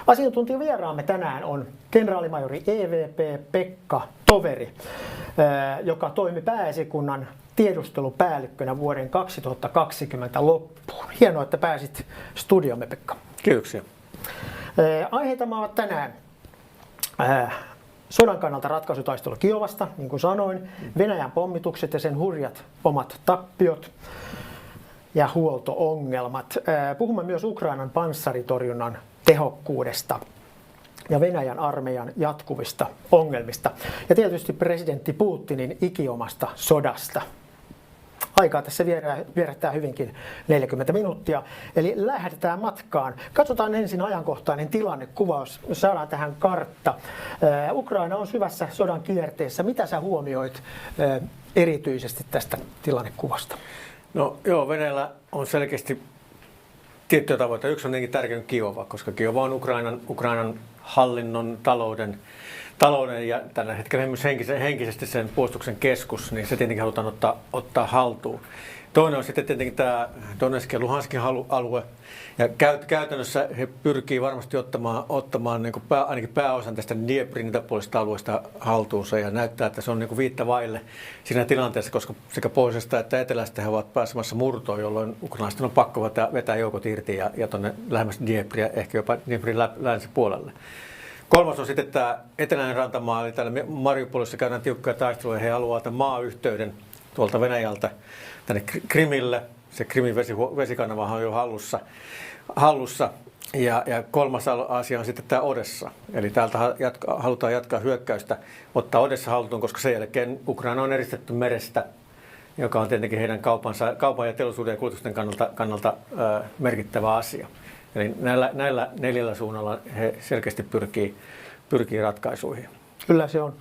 Asiantuntijavieraamme tänään on kenraalimajori EVP Pekka Toveri, joka toimi pääesikunnan tiedustelupäällikkönä vuoden 2020 loppuun. Hienoa, että pääsit studiomme, Pekka. Kiitoksia. Aiheita ovat tänään sodan kannalta ratkaisutaistelu Kiovasta, niin kuin sanoin, Venäjän pommitukset ja sen hurjat omat tappiot ja huolto-ongelmat. Puhumme myös Ukrainan panssaritorjunnan tehokkuudesta ja Venäjän armeijan jatkuvista ongelmista. Ja tietysti presidentti Putinin ikiomasta sodasta. Aikaa tässä vierähtää hyvinkin 40 minuuttia, eli lähdetään matkaan. Katsotaan ensin ajankohtainen tilannekuvaus, saadaan tähän kartta. Ukraina on syvässä sodan kierteessä. Mitä sä huomioit erityisesti tästä tilannekuvasta? No joo, Venäjällä on selkeästi tiettyjä tavoitteita. Yksi on tietenkin tärkeä Kiova, koska Kiova on Ukrainan hallinnon, talouden ja tällä hetkellä myös henkisesti sen puolustuksen keskus, niin se tietenkin halutaan ottaa haltuun. Toinen on sitten tietenkin tämä Donetskin ja Luhanskin alue, ja käytännössä he pyrkii varmasti ottamaan niin kuin ainakin pääosan tästä Dnieprin itäpuolisesta alueesta haltuunsa, ja näyttää, että se on niin kuin viittä vaille siinä tilanteessa, koska sekä pohjoisesta että etelästä he ovat pääsemässä murtoon, jolloin ukrainalaisten on pakko vetää joukot irti ja tuonne lähemmäs Dniepriä, ehkä jopa Dnieprin länsipuolelle. Kolmas on sitten tämä eteläinen rantamaa, eli täällä Mariupolissa käydään tiukkoja taisteluja, he haluavat maayhteyden tuolta Venäjältä tänne Krimille. Se Krimin vesikanavahan on jo hallussa. Ja kolmas asia on sitten tämä Odessa. Eli täältä halutaan jatkaa hyökkäystä, ottaa Odessa haltuun, koska sen jälkeen Ukraina on eristetty merestä, joka on tietenkin heidän kaupan ja teollisuuden ja kulutusten kannalta merkittävä asia. Eli näillä neljällä suunnalla he selkeästi pyrkii ratkaisuihin. Kyllä se on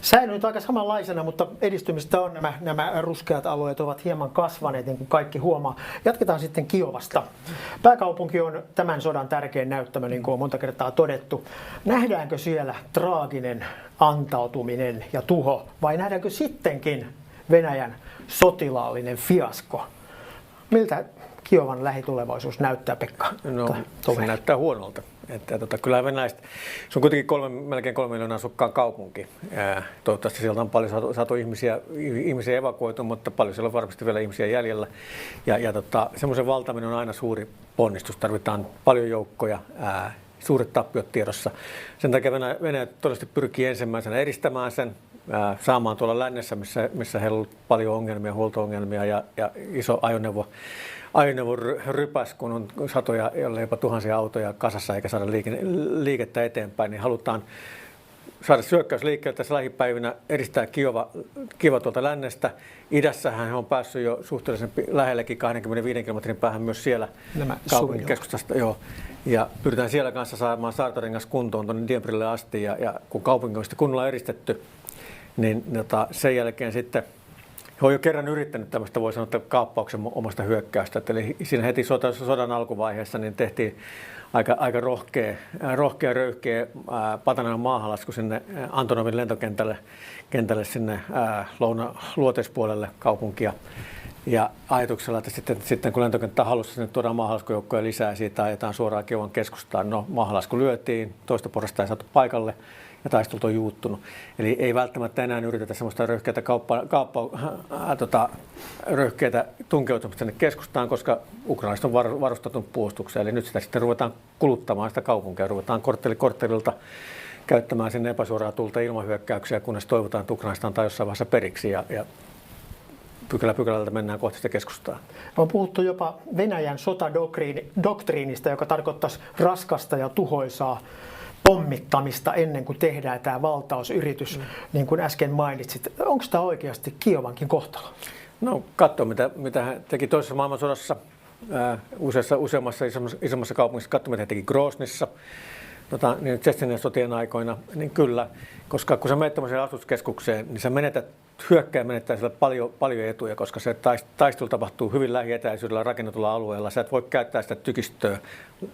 säilynyt aika samanlaisena, mutta edistymistä on. Nämä ruskeat alueet ovat hieman kasvaneet, niin kuin kaikki huomaa. Jatketaan sitten Kiovasta. Pääkaupunki on tämän sodan tärkein näyttämö, niin kuin on monta kertaa todettu. Nähdäänkö siellä traaginen antautuminen ja tuho, vai nähdäänkö sittenkin Venäjän sotilaallinen fiasko? Miltä Kiovan lähitulevaisuus näyttää, Pekka? No, se näyttää huonolta. Kyllä venäläiset, se on kuitenkin melkein 3 miljoonaa asukkaan kaupunki. Toivottavasti sieltä on paljon saatu ihmisiä evakuoitu, mutta paljon siellä on varmasti vielä ihmisiä jäljellä. Semmoisen valtaminen on aina suuri ponnistus. Tarvitaan paljon joukkoja, suuret tappiot tiedossa. Sen takia Venäjä todennäköisesti pyrkii ensimmäisenä eristämään sen, saamaan tuolla lännessä, missä heillä on ollut paljon ongelmia, huolto-ongelmia ja iso ajoneuvorypäs, kun on satoja, jollei jopa tuhansia autoja kasassa eikä saada liikettä eteenpäin, niin halutaan saada syökkäys liikkeelle tässä lähipäivinä, eristää Kiova tuolta lännestä. Idässähän he on päässyt jo suhteellisen lähellekin 25 kilometrin päähän myös siellä kaupungin keskustasta. Joo. Ja pyritään siellä kanssa saamaan Saartorengas kuntoon tuonne Dnieprille asti, ja kun kaupunki on sitten kunnolla eristetty, niin sen jälkeen sitten he on jo kerran yrittänyt tämmöistä, voi sanoa, kaappauksen omasta hyökkäystä. Eli siinä heti sodan alkuvaiheessa niin tehtiin aika rohkea röyhkeä Patanan maahanlasku sinne Antonovin lentokentälle sinne luoteispuolelle kaupunkia. Ja ajatuksella, että sitten kun lentokenttä on halussa, sinne tuodaan maahanlaskujoukkoja lisää, siitä ajetaan suoraan Kiovan keskustaan. No, maahanlasku lyötiin, toista porrasta ei saatu paikalle ja taistelut on juuttunut. Eli ei välttämättä enää yritetä semmoista röyhkeitä tunkeutumista tänne keskustaan, koska ukrainalaiset on varustautunut puolustukseen. Eli nyt sitä sitten ruvetaan kuluttamaan sitä kaupunkia, ruvetaan korttelilta käyttämään sinne epäsuoraa tulta ilmahyökkäyksiä, kunnes toivotaan, että ukrainalaiset antaa jossain vaiheessa periksi ja pykälältä mennään kohti sitä keskustaa. On puhuttu jopa Venäjän sotadoktriinista, joka tarkoittaisi raskasta ja tuhoisaa pommittamista ennen kuin tehdään tämä valtausyritys, niin kuin äsken mainitsit. Onko tämä oikeasti Kiovankin kohtalo? No, katso mitä hän teki toisessa maailmansodassa, useammassa isommassa kaupungissa, katso mitä hän teki Groznissa, niin Tsetsenian sotien aikoina, niin kyllä, koska kun sä menet tämmöiseen asutuskeskukseen, niin sä hyökkääjä menettää sillä paljon etuja, koska se taistelu tapahtuu hyvin lähietäisyydellä rakennetulla alueella. Sä et voi käyttää sitä tykistöä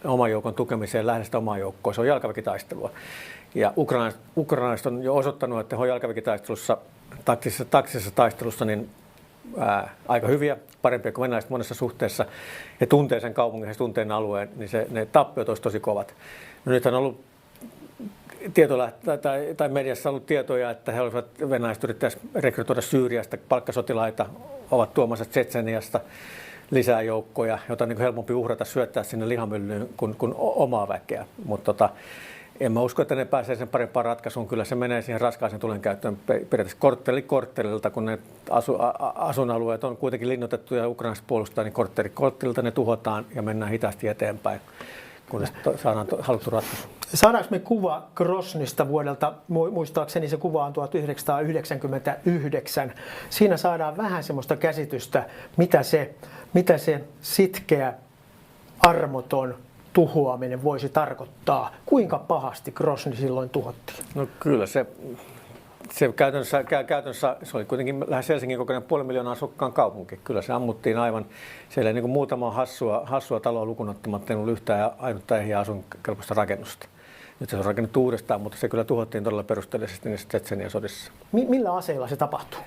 oman joukon tukemiseen, lähde sitä omaa joukkoa. Se on jalkaväkitaistelua. Ja ukrainalaiset on jo osoittanut, että he on jalkaväkitaistelussa, taktisessa taistelussa, niin aika hyviä, parempia kuin venäläiset monessa suhteessa. He tuntee sen kaupungin, he tuntee alueen, niin ne tappiot olisi tosi kovat. No nyt on ollut tai mediassa on ollut tietoja, että he olisivat venäläiset yrittäisi rekrytoida Syyriasta palkkasotilaita, ovat tuomassa Tšetšeniasta lisää joukkoja, jota on niin helpompi uhrata syöttää sinne lihamyllyyn kuin omaa väkeä. Mutta en mä usko, että ne pääsee sen parempaan ratkaisuun. Kyllä se menee siihen raskaaseen tulen käyttöön periaatteessa korttelilta, kun ne asuinalueet on kuitenkin linnoitettu ja Ukrainasta puolustaa, niin korttelilta ne tuhotaan ja mennään hitaasti eteenpäin, kunnes saadaan haluttu ratkaisu. Saadaanko me kuva Grosnysta vuodelta, muistaakseni se kuva on 1999. Siinä saadaan vähän semmoista käsitystä, mitä se sitkeä, armoton tuhoaminen voisi tarkoittaa. Kuinka pahasti Grosny silloin tuhottiin? No kyllä se käytännössä se oli kuitenkin lähes Helsingin kokoinen 500 000 asukkaan kaupunki. Kyllä se ammuttiin aivan, siellä ei niin kuin muutama hassua taloa lukunottamatta, ei ollut yhtään ainutta ehjää asuinkelpoista rakennusta. Nyt se on rakennettu uudestaan, mutta se kyllä tuhottiin todella perusteellisesti niissä Tšetšenian sodissa. Millä aseilla se tapahtuu?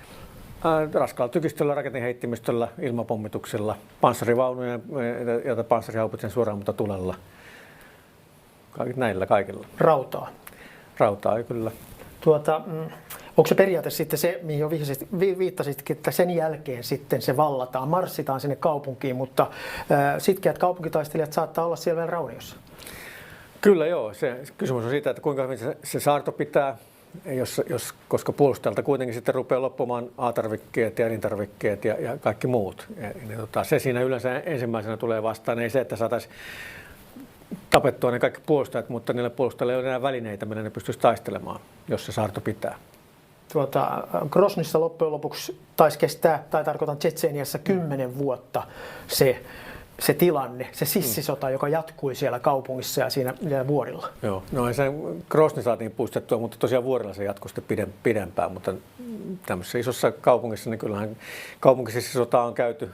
Raskaalla tykistöllä, raketinheittimistöllä, ilmapommituksella, panssarivaunuja ja panssarihaupitsen suoraan mutta tulella. Näillä kaikilla. Rautaa? Rautaa, kyllä. Onko se periaate sitten se, mihin jo viittasitkin, että sen jälkeen sitten se vallataan, marssitaan sinne kaupunkiin, mutta sitkeät kaupunkitaistelijat saattaa olla siellä vielä rauniossa? Kyllä joo. Kysymys on siitä, että kuinka hyvin se saarto pitää, koska puolustajalta kuitenkin sitten rupeaa loppumaan A-tarvikkeet ja elintarvikkeet ja kaikki muut. Se siinä yleensä ensimmäisenä tulee vastaan, ei se, että saataisiin tapettua ne kaikki puolustajat, mutta niille puolustajille ei ole enää välineitä, millä ne pystyisi taistelemaan, jos se saarto pitää. Grosnyssa loppujen lopuksi taisi kestää, tai tarkoitan Tšetšeniassa 10 vuotta se tilanne, se sissisota, joka jatkui siellä kaupungissa ja siinä vuorilla. Joo, no se Grosny saatiin puistettua, mutta tosiaan vuorilla se jatkui sitten pidempään, mutta tämmöisessä isossa kaupungissa, niin kyllähän kaupunkisissisota on käyty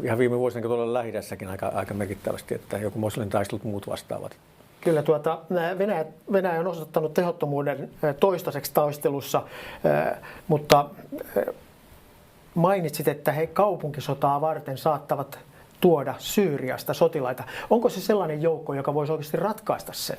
ihan viime vuosina tuolla Lähi-idässäkin aika merkittävästi, että joku Mosulin taistelut muut vastaavat. Kyllä Venäjä on osoittanut tehottomuuden toistaiseksi taistelussa, mutta mainitsit, että he kaupunkisotaa varten saattavat tuoda Syyriasta sotilaita. Onko se sellainen joukko, joka voisi oikeasti ratkaista sen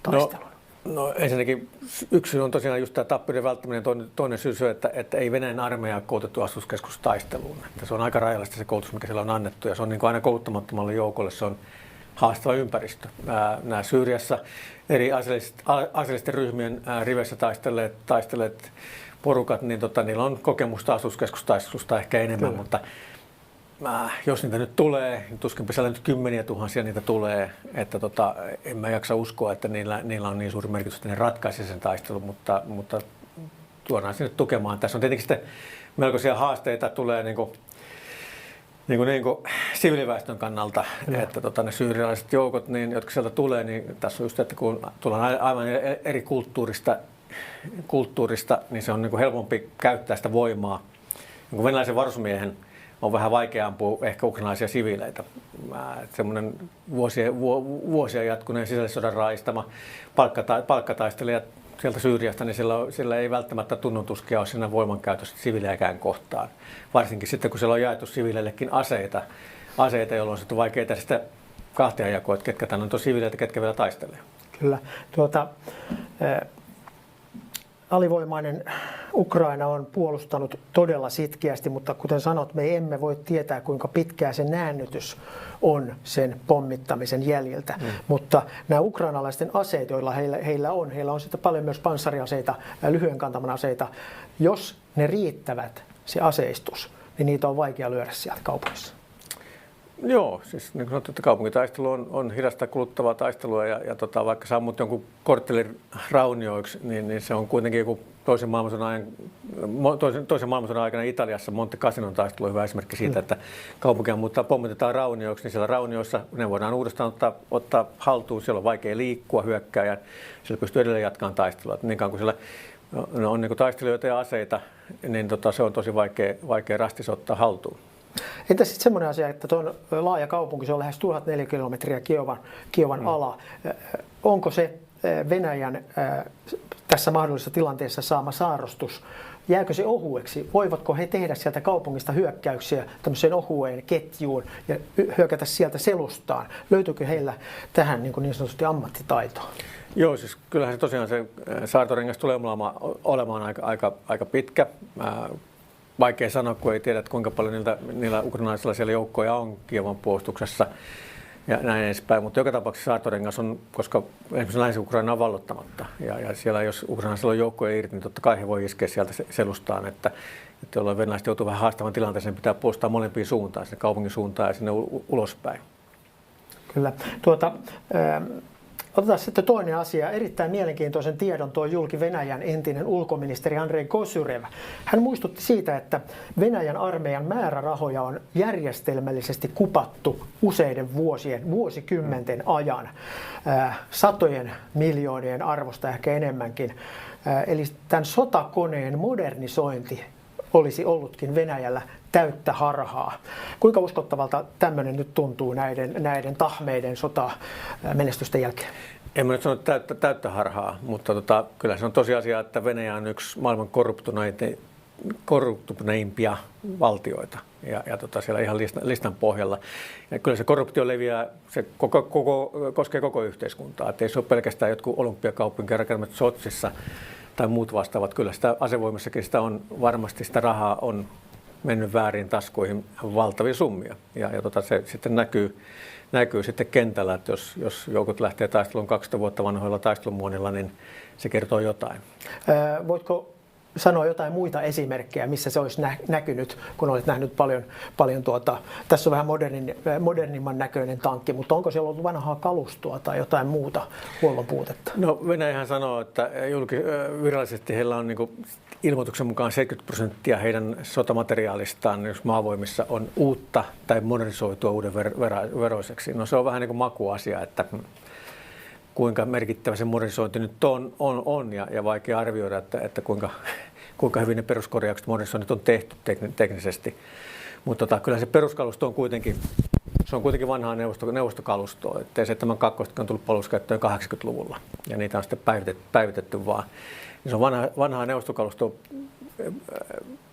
taistelun? No ensinnäkin yksi on tosiaan just tämä tappioiden välttäminen, toinen syy on, että ei Venäjän armeijaa koulutettu asuskeskustaisteluun. Että se on aika rajallista se koulutus, mikä siellä on annettu, ja se on niin kuin aina kouluttamattomalle joukolle, se on haastava ympäristö. Nämä Syyriassa eri aseellisten ryhmien riveissä taistelleet porukat, niin niillä on kokemusta asuskeskustaistelusta ehkä enemmän, mutta jos niitä nyt tulee, niin tuskinpä siellä nyt 10 000 niitä tulee, että en mä jaksa uskoa, että niillä on niin suuri merkitys, että ne ratkaisi sen taistelun, mutta tuodaan sinne tukemaan. Tässä on tietenkin sitten melkoisia haasteita tulee niin kuin siviiliväestön kannalta, että ne syyrialaiset joukot, jotka sieltä tulee, niin tässä on just, että kun tullaan aivan eri kulttuurista, niin se on niin kuin helpompi käyttää sitä voimaa. Niin venäläisen varusmiehen on vähän vaikea ampua ehkä ukrainalaisia siviileitä. Semmoinen vuosia jatkuneen sisällissodan raistama palkkataistelija sieltä Syyriasta, niin sillä ei välttämättä tunnontuskia ole siinä voimankäytössä siviilejäkään kohtaan. Varsinkin sitten, kun siellä on jaettu siviileillekin aseita, jolloin on vaikea tehdä sitä kahtia jakoa, että ketkä tänne on siviileitä, ketkä vielä taistelee. Kyllä. Alivoimainen Ukraina on puolustanut todella sitkeästi, mutta kuten sanot, me emme voi tietää, kuinka pitkää se näännytys on sen pommittamisen jäljiltä. Mutta nämä ukrainalaisten aseet, joilla heillä on sitten paljon myös panssariaseita, lyhyen kantaman aseita. Jos ne riittävät, se aseistus, niin niitä on vaikea lyödä sieltä kaupungissa. Joo, siis niin kuin sanottu, että kaupunkitaistelu on hidasta kuluttavaa taistelua ja vaikka sä ammut jonkun korttelin raunioiksi, niin se on kuitenkin joku toisen maailmansodan aikana Italiassa Monte Cassinon taistelu on hyvä esimerkki siitä, että kaupunkia pommitetaan raunioiksi, niin siellä raunioissa ne voidaan uudestaan ottaa haltuun, siellä on vaikea liikkua hyökkääjän, siellä pystyy edelleen jatkamaan taistelua. Niin kauan kuin siellä on niin kuin taistelijoita ja aseita, niin se on tosi vaikea rastis ottaa haltuun. Entä sitten semmoinen asia, että tuon laaja kaupunki, se on lähes 1000 neliökilometriä Kiovan ala. Onko se Venäjän tässä mahdollisessa tilanteessa saama saarostus jääkö se ohueksi? Voivatko he tehdä sieltä kaupungista hyökkäyksiä tämmöiseen ohueen ketjuun ja hyökätä sieltä selustaan? Löytyykö heillä tähän niin sanotusti ammattitaitoa? Joo, siis kyllähän se tosiaan se Saartorengas tulee olemaan aika pitkä. Vaikea sanoa, kun ei tiedä, kuinka paljon niillä ukrainalaisilla siellä joukkoja on Kievan puolustuksessa ja näin edespäin. Mutta joka tapauksessa Saartorengas on, koska esimerkiksi Länsi-Ukraina on vallottamatta. Ja siellä, jos ukrainalaisilla on joukkoja irti, niin totta kai he voi iskeä sieltä selustaan. Että jolloin venäläiset joutuu vähän haastavan tilanteeseen, pitää puolustaa molempiin suuntaan, sinne kaupungin suuntaan ja sinne ulospäin. Kyllä. Otetaan sitten toinen asia. Erittäin mielenkiintoisen tiedon toi julki Venäjän entinen ulkoministeri Andrei Kosyrev. Hän muistutti siitä, että Venäjän armeijan määrärahoja on järjestelmällisesti kupattu useiden vuosikymmenten ajan. Satojen miljoonien arvosta ehkä enemmänkin. Eli tämän sotakoneen modernisointi olisi ollutkin Venäjällä täyttä harhaa. Kuinka uskottavalta tämmöinen nyt tuntuu näiden tahmeiden sotamenestysten jälkeen? En mä nyt sano täyttä harhaa, mutta kyllä se on tosiasia, että Venäjä on yksi maailman korruptuneimpia valtioita ja siellä ihan listan pohjalla. Ja kyllä se korruptio leviää, se koskee koko yhteiskuntaa. Et ei se ole pelkästään jotkut olympiakaupunkien rakennelmat Sotsissa tai muut vastaavat. Kyllä sitä asevoimissakin varmasti sitä rahaa on mennyt väärin taskuihin valtavia summia. Ja se sitten näkyy sitten kentällä, että jos joukot lähtee taisteluun 20 vuotta vanhoilla taistelumuonilla, niin se kertoo jotain. Voitko sanoa jotain muita esimerkkejä, missä se olisi näkynyt, kun olet nähnyt paljon tässä on vähän modernimman näköinen tankki, mutta onko siellä ollut vanhaa kalustoa tai jotain muuta huollon puutetta? No Venäjähän sanoo, että virallisesti heillä on ilmoituksen mukaan 70% heidän sotamateriaalistaan, jos maavoimissa on uutta tai modernisoitua uuden veroiseksi. No se on vähän niin kuin makuasia, että kuinka merkittävä se modernisointi nyt on ja vaikea arvioida, että kuinka hyvin ne peruskorjaukset modernisoinnit on tehty teknisesti. Mutta kyllä se peruskalusto on kuitenkin vanhaa neuvostokalustoa. T-72 on tullut palveluskäyttöön 80-luvulla ja niitä on sitten päivitetty vaan. Se on vanhaa neuvostokalustoa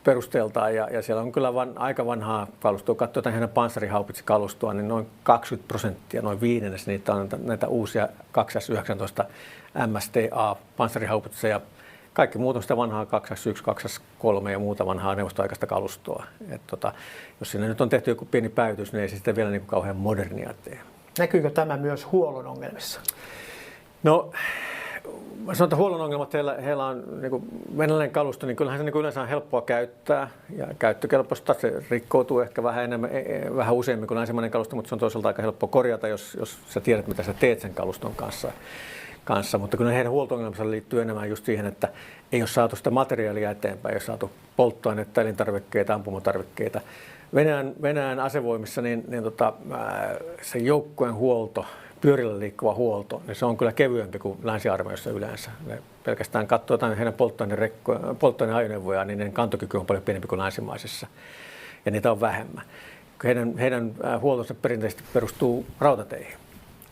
perusteeltaan ja siellä on kyllä aika vanhaa kalustoa. Katsotaan heidän panssarihaupitsikalustoa, niin noin 20%, noin viidennes niitä on näitä uusia 2S19 MSTA panssarihaupitseja. Kaikki muut on sitä vanhaa 2S1, 2S3 ja muuta vanhaa neuvostoaikaista kalustoa. Jos siinä nyt on tehty joku pieni päivitys, niin ei se sitten vielä niin kauhean modernia tee. Näkyykö tämä myös huollon ongelmissa? No, mä sanon, että huollon ongelmat heillä on venäläinen kalusto, niin kyllähän se yleensä on helppoa käyttää ja käyttökelpoista. Se rikkoutuu ehkä vähän useammin kuin länsimainen kalusto, mutta se on toisaalta aika helppo korjata, jos sä tiedät, mitä sä teet sen kaluston kanssa. Mutta kyllä heidän huolto-ongelmansa liittyy enemmän just siihen, että ei ole saatu sitä materiaalia eteenpäin, ei ole saatu polttoainetta, elintarvikkeita, ampumatarvikkeita. Venäjän asevoimissa se joukkojen huolto, pyörillä liikkuva huolto, niin se on kyllä kevyempi kuin länsiarmeijassa yleensä. Ne pelkästään katsotaan heidän polttoaineajoneuvoja, niin niiden kantokyky on paljon pienempi kuin länsimaisissa, ja niitä on vähemmän. Heidän huoltonsa perinteisesti perustuu rautateihin.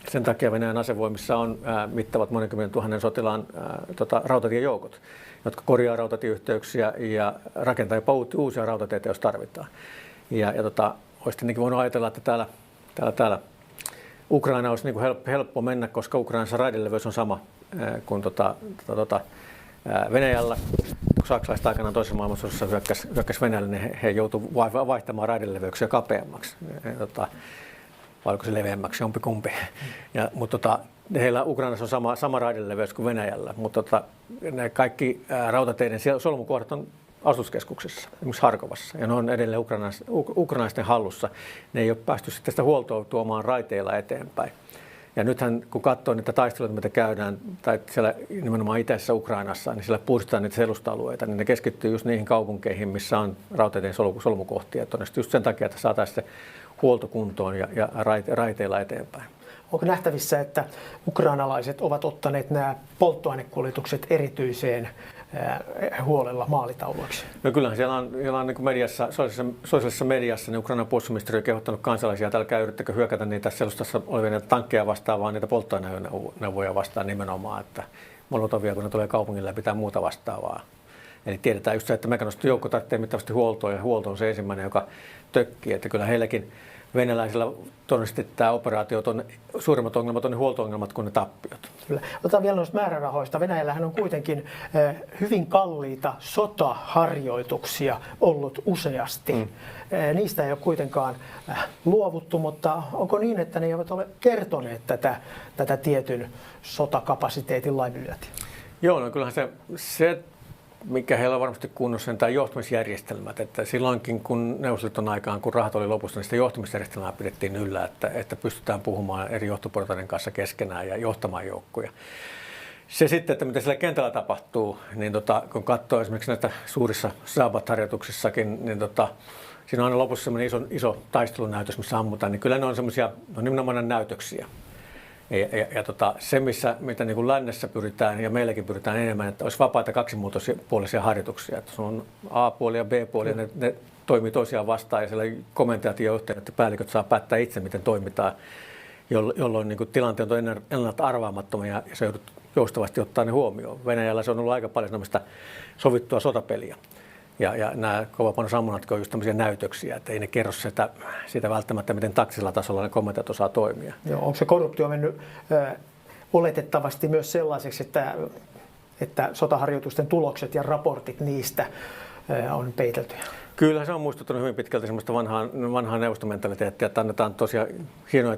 Sen takia Venäjän asevoimissa on mittavat monen 10 000 sotilaan rautatiejoukot, jotka korjaa rautatieyhteyksiä ja rakentaa jopa uusia rautateitä, jos tarvitaan. Olisi tietenkin voinut ajatella, että täällä Ukraina olisi helppo mennä, koska Ukrainassa raideleveys on sama kuin Venäjällä. Kun saksalaiset aikanaan toisessa maailmansodassa hyökkäsi Venäjälle, niin he joutuivat vaihtamaan raideleveyksiä kapeammaksi. Vai oliko se leveämmäksi, jompikumpi. Mutta heillä Ukrainassa on sama raideleveys kuin Venäjällä, mutta ne kaikki rautateiden solmukohdat on asutuskeskuksessa, esimerkiksi Harkovassa, ja ne on edelleen ukrainaisten hallussa. Ne ei ole päästy sitten sitä huoltoa tuomaan raiteilla eteenpäin. Ja nythän, kun katsoo niitä taisteluita, mitä käydään, tai siellä nimenomaan itäisessä Ukrainassa, niin siellä puolustetaan niitä selusta-alueita, niin ne keskittyy just niihin kaupunkeihin, missä on rautateiden solmukohtia. Todennäköisesti just sen takia, että saataisiin se huoltokuntoon ja raiteilla eteenpäin. Onko nähtävissä, että ukrainalaiset ovat ottaneet nämä polttoainekuljetukset erityiseen huolella maalitauluiksi? No kyllähän siellä on niin kuin mediassa, sosiaalisessa mediassa, niin Ukrainan puolustusministeriö on kehottanut kansalaisia, että älkää yrittäkö hyökätä niitä selustassa olevia tankkeja vastaan, vaan niitä polttoaineneuvoja vastaan nimenomaan, että molotovia, kun ne tulee kaupungille ja pitää muuta vastaavaa. Eli tiedetään just se, että mekanistettu joukko tarvitsee mittavasti huoltoa ja huolto on se ensimmäinen, joka tökkii. Että kyllä heilläkin venäläisillä todennäköisesti tämä operaatio on suurimmat ongelmat on ne huolto-ongelmat kuin ne tappiot. Kyllä. Otetaan vielä noista määrärahoista. Venäjällähän on kuitenkin hyvin kalliita sotaharjoituksia ollut useasti. Niistä ei ole kuitenkaan luovuttu, mutta onko niin, että ne eivät ole kertoneet tätä tietyn sotakapasiteetin laiminlyöntiä? Joo, no kyllähän se mikä heillä on varmasti kunnossa, on tämä johtamisjärjestelmät. Että silloinkin, kun Neuvostoliiton aikaan, kun rahat oli lopussa, niin sitä johtamisjärjestelmää pidettiin yllä, että pystytään puhumaan eri johtoportaiden kanssa keskenään ja johtamaan joukkoja. Se sitten, että mitä siellä kentällä tapahtuu, niin kun katsoo esimerkiksi näitä suurissa Saabat-harjoituksissakin, niin siinä on aina lopussa sellainen iso taistelunäytös, missä ammutaan, niin kyllä ne on semmoisia, nimenomaan näytöksiä. Se, mitä niin kuin lännessä pyritään ja meilläkin pyritään enemmän, että olisi vapaita kaksimuotoisia harjoituksia. Että on A-puoli ja B-puoli ja ne toimii toisiaan vastaan ja siellä komentajat ja johtajat ja päälliköt saa päättää itse, miten toimitaan, jolloin niin kuin tilanteet on ennalta arvaamattomia ja se joudut joustavasti ottaa ne huomioon. Venäjällä se on ollut aika paljon sovittua sotapeliä. Ja nämä kovapanosammunatkin on just tämmöisiä näytöksiä, että ei ne kerro sitä välttämättä, miten taktisella tasolla ne komentajat osaa toimia. Joo, onko se korruptio mennyt oletettavasti myös sellaiseksi, että sotaharjoitusten tulokset ja raportit niistä on peiteltyjä? Kyllä se on muistuttanut hyvin pitkälti semmoista vanhaa neuvostomentaliteettia, että annetaan tosiaan hienoja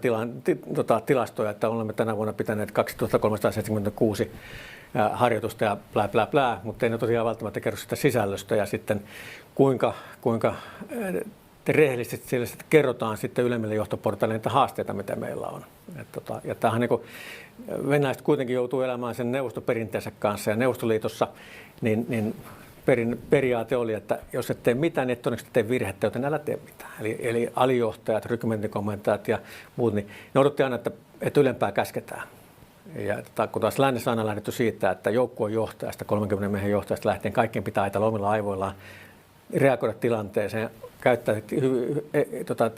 tilastoja, että olemme tänä vuonna pitäneet 2376 harjoitusta ja blää blää blää, mutta ei ne tosiaan välttämättä kerro sitä sisällöstä ja sitten kuinka rehellisesti siellä sitten kerrotaan sitten ylemmille johtoportaille niitä haasteita, mitä meillä on. Ja tämähän niin kuin venäläiset kuitenkin joutuu elämään sen neuvostoperinteensä kanssa ja Neuvostoliitossa niin periaate oli, että jos et tee mitään, niin et todennäköisesti tee virhettä, joten älä tee mitään. Eli alijohtajat, rykmenttikomentajat ja muut, niin ne odotti aina, että ylempää käsketään. Ja kun taas lännessä on aina lähdetty siitä, että joukkueen johtajasta, 30 miehen johtajasta lähtien, kaikkien pitää ajatella omilla aivoillaan, reagoida tilanteeseen, käyttää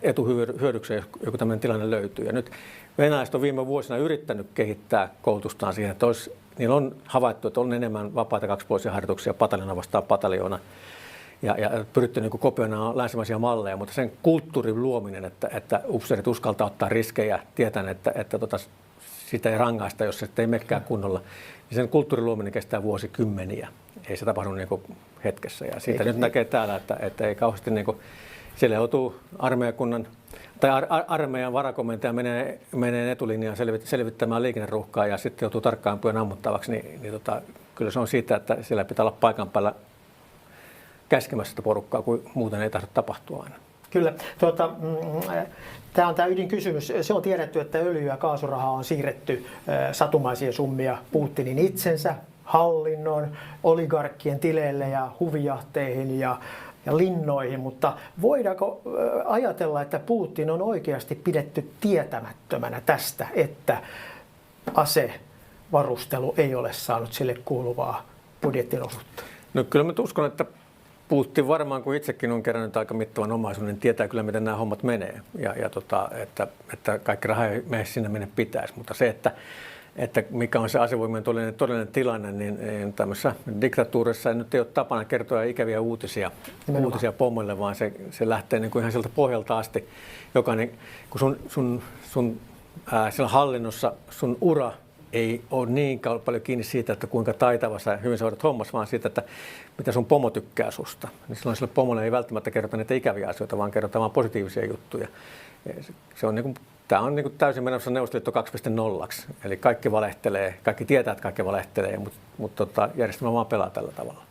etuhyödykseen, jos joku tämmöinen tilanne löytyy. Ja nyt venäläiset on viime vuosina yrittänyt kehittää koulutustaan siihen, että niillä on havaittu, että on enemmän vapaita kaksipuolisia harjoituksia pataljona vastaan pataljoona ja pyritty niin kopioimaan länsimaisia malleja, mutta sen kulttuurin luominen, että upseerit uskaltaa ottaa riskejä, tietäen, että sitä ei rangaista, jos se ei menekään kunnolla, niin sen kulttuurin luominen kestää vuosikymmeniä. Ei se tapahdu niin kuin hetkessä. Ja siitä nyt näkee täällä, että ei kauheasti niin kuin, siellä joutuu armeijan varakomentaja menee etulinjaan selvittämään liikenneruuhkaa ja sitten joutuu tarkkaan pyön ammuttavaksi, niin kyllä se on siitä, että siellä pitää olla paikan päällä käskemässä sitä porukkaa, kun muuten ei tahdo tapahtua aina. Kyllä. Tämä on tämä ydinkysymys. Se on tiedetty, että öljy- ja kaasurahaa on siirretty satumaisia summia Putinin itsensä, hallinnon, oligarkkien tileille ja huvijahteihin ja linnoihin, mutta voidaanko ajatella, että Putin on oikeasti pidetty tietämättömänä tästä, että asevarustelu ei ole saanut sille kuuluvaa budjetin osuutta? No kyllä mä uskon, että Putin varmaan, kun itsekin on kerännyt aika mittavan omaisuuden, niin tietää kyllä, miten nämä hommat menee. Että kaikki raha ei mene sinne minne pitäisi. Mutta se, että mikä on se asevoimien todellinen tilanne, niin tämmöisessä diktatuurissa nyt ei ole tapana kertoa ikäviä uutisia pomoille, vaan se lähtee niin kuin ihan sieltä pohjalta asti. Jokainen, kun siellä hallinnossa sun ura ei ole niin paljon kiinni siitä, että kuinka taitava sä hyvin sä hoidat hommassa, vaan siitä, että mitä sun pomo tykkää susta. Niin silloin sille pomolle ei välttämättä kerrota niitä ikäviä asioita, vaan kerrotaan vaan positiivisia juttuja. Tämä on niin kuin täysin menossa Neuvostoliitto 2.0. Eli kaikki valehtelee, kaikki tietää, että kaikki valehtelee, mutta järjestelmä vaan pelaa tällä tavalla.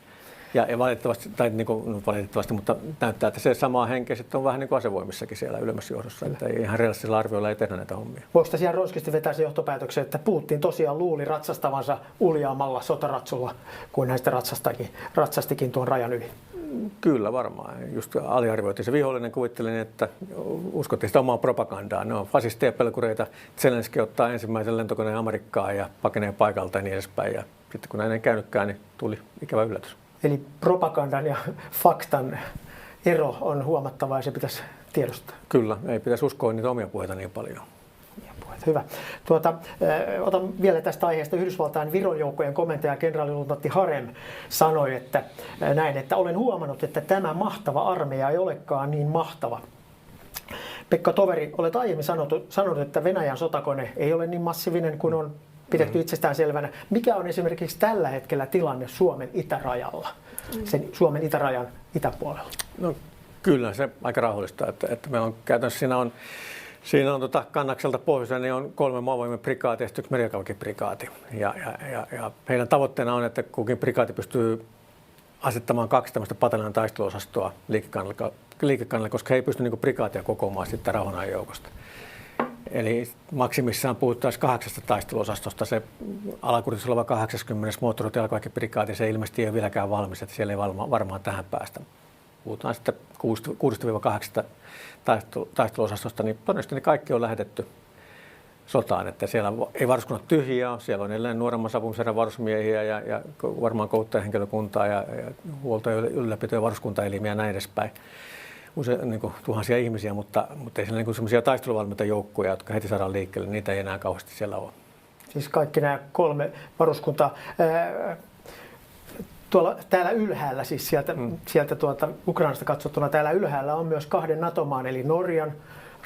Ja valitettavasti, mutta näyttää, että se sama henkeä sitten on vähän niin kuin asevoimissakin siellä ylemmässä johdossa. Että ihan realistisilla arvioilla ei tehdä näitä hommia. Voiko tässä ihan ronskisti vetää se johtopäätöksen, että Putin tosiaan luuli ratsastavansa uljaamalla sotaratsulla, kuin näistä ratsastikin tuon rajan yli? Kyllä varmaan. Just aliarvioitiin se vihollinen, kuvittelin, että uskottiin sitä omaa propagandaa. Ne on fasisteja, pelkureita. Zelenski ottaa ensimmäisen lentokoneen Amerikkaan ja pakenee paikalta ja niin edespäin. Ja sitten kun näin ei käynytkään, niin tuli ikävä yllätys. Eli propagandan ja faktan ero on huomattava ja se pitäisi tiedostaa. Kyllä, ei pitäisi uskoa niitä omia puheita niin paljon. Hyvä. Otan vielä tästä aiheesta. Yhdysvaltain Viron joukkojen komentaja kenraaliluutnantti Harem sanoi, että olen huomannut, että tämä mahtava armeija ei olekaan niin mahtava. Pekka Toveri, olet aiemmin sanonut, että Venäjän sotakone ei ole niin massiivinen kuin on pidetty itsestään selvänä. Mikä on esimerkiksi tällä hetkellä tilanne Suomen itärajalla, sen Suomen itärajan itäpuolella? No kyllä, se aika rauhallista, että meillä on käytännössä siinä on Kannakselta pohjoiseen niin on 3 maavoimien prikaatia ja 1 merijalkaväkiprikaati. Ja heidän tavoitteena on, että kukin prikaati pystyy asettamaan 2 tämmöistä pataljonan taisteluosastoa liikekannalle, koska he ei pysty niin prikaatia kokoamaan sitten rauhanajan joukosta. Eli maksimissaan puhuttaisiin 8 taisteluosastosta. Se alakurissa oleva 80. moottorijalkaväkiprikaati, se ilmeisesti ei ole vieläkään valmis, että siellä ei varmaan tähän päästä. Puhutaan sitten 6-8 taisteluosastosta, niin todennäköisesti ne kaikki on lähetetty sotaan, että siellä ei varuskunnat tyhjiä, siellä on edelleen nuoremman sapumiserän varusmiehiä ja varmaan kouluttajahenkilökuntaa ja huolto- ja ylläpito- ja varuskuntaelimiä ja näin edespäin. Usein niin tuhansia ihmisiä, mutta ei siellä niin sellaisia taisteluvalmiita joukkoja, jotka heti saadaan liikkeelle, niitä ei enää kauheasti siellä ole. Siis kaikki nämä 3 varuskuntaa. Täällä ylhäällä, siis sieltä Ukrainasta katsottuna, täällä ylhäällä on myös 2 NATO-maan, eli Norjan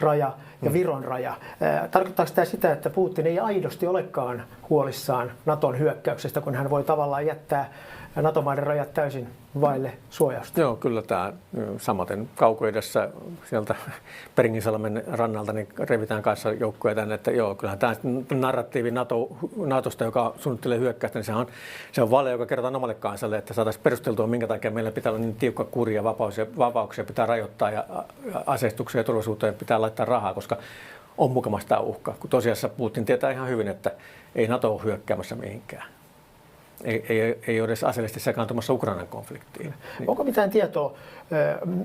raja ja Viron raja. Tarkoittaako tämä sitä, että Putin ei aidosti olekaan huolissaan Naton hyökkäyksestä, kun hän voi tavallaan jättää NATO-maiden rajat täysin vaille suojausta? Joo, kyllä tämä samaten kaukoidessa sieltä Peringinsalmen rannalta niin revitään kanssa joukkoja tänne, että joo, kyllähän tämä narratiivi NATOsta, joka suunnittelee hyökkäystä, niin se on vale, joka kerrotaan omalle kansalle, että saataisiin perusteltua, minkä takia meillä pitää olla niin tiukka kuri ja vapauksia pitää rajoittaa ja aseistuksia ja turvallisuuteen pitää laittaa rahaa, koska on mukamassa tämä uhka. Kun tosiasiassa Putin tietää ihan hyvin, että ei NATO ole hyökkäämässä mihinkään. Ei ole edes aseellisesti sekaantumassa Ukrainan konfliktiin. Onko mitään tietoa,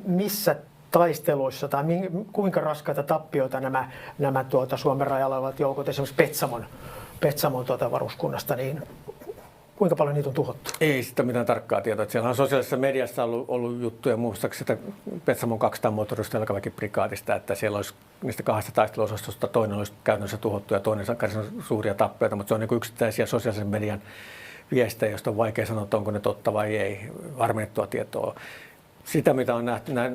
missä taisteluissa tai kuinka raskaita tappioita nämä Suomen rajalla olevat joukot, esimerkiksi Petsamon varuskunnasta, niin kuinka paljon niitä on tuhottu? Ei sitä mitään tarkkaa tietoa. Siellä on sosiaalisessa mediassa ollut juttuja muistaakseni Petsamon 200 moottorista jalkaväkiprikaatista, että siellä olisi niistä 2 taisteluosastosta toinen olisi käytännössä tuhottu ja toinen suuria tappioita, mutta se on niin yksittäisiä sosiaalisen median viestejä, joista on vaikea sanoa, että onko ne totta vai ei, varmennettua tietoa. Sitä, mitä on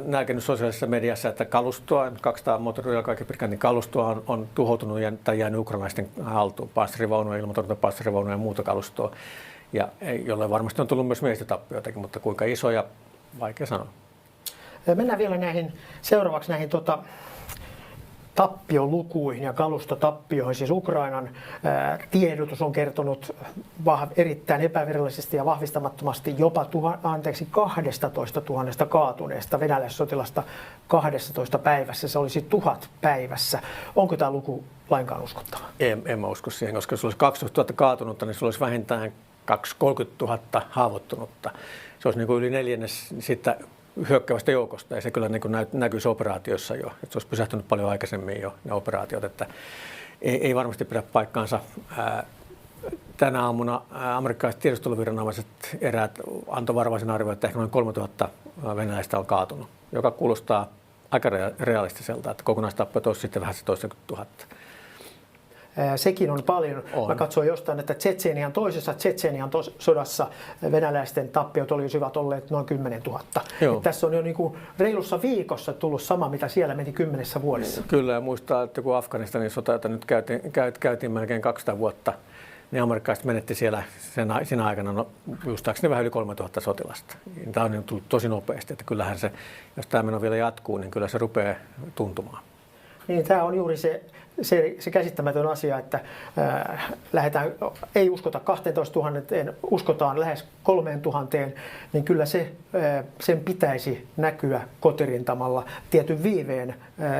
näkynyt sosiaalisessa mediassa, että kalustoa, 200 moottorijalkaväkiprikaatin kalustoa on tuhoutunut tai jäänyt ukrainalaisten haltuun, panssarivaunuja, ilmatorjuntapanssarivaunuja ja muuta kalustoa, ja jolle varmasti on tullut myös miehistötappioitakin, mutta kuinka isoja, vaikea sanoa. Mennään vielä seuraavaksi näihin tappiolukuihin ja kalustotappioihin. Siis Ukrainan tiedotus on kertonut erittäin epävirallisesti ja vahvistamattomasti jopa 12 000 kaatuneesta venäläissotilasta 12 päivässä. Se olisi 1000 päivässä. Onko tämä luku lainkaan uskottava? En mä usko siihen, koska jos olisi 12 000 kaatunutta, niin se olisi vähintään 30 000 haavoittunutta. Se olisi niin kuin yli 1/4 siitä hyökkäävästä joukosta, ja se kyllä niin näkyisi operaatioissa jo, että se olisi pysähtynyt paljon aikaisemmin jo ne operaatiot, että ei varmasti pidä paikkaansa. Tänä aamuna amerikkalaiset tiedusteluviranomaiset eräät antoi varovaisen arvioon, että ehkä noin 3000 venäläistä on kaatunut, joka kuulostaa aika realistiselta, että kokonaistappiot olisi sitten vähän se 20 000. Sekin on paljon. Mä katsoin jostain, että toisessa Tšetšenian sodassa venäläisten tappiot olisivat olleet noin 10 000. Tässä on jo niin kuin reilussa viikossa tullut sama, mitä siellä meni 10 vuodessa. Kyllä, ja muistaa, että kun Afganistanin sota, jota nyt käytiin melkein 200 vuotta, niin amerikkalaiset menetti siellä siinä aikana, muistaakseni vähän yli 3000 sotilasta. Tämä on tullut tosi nopeasti, että kyllähän se, jos tämä meno vielä jatkuu, niin kyllä se rupeaa tuntumaan. Niin, tämä on juuri se käsittämätön asia, että ei uskota 12 000, uskotaan lähes 3 000, niin kyllä sen pitäisi näkyä kotirintamalla tietyn viiveen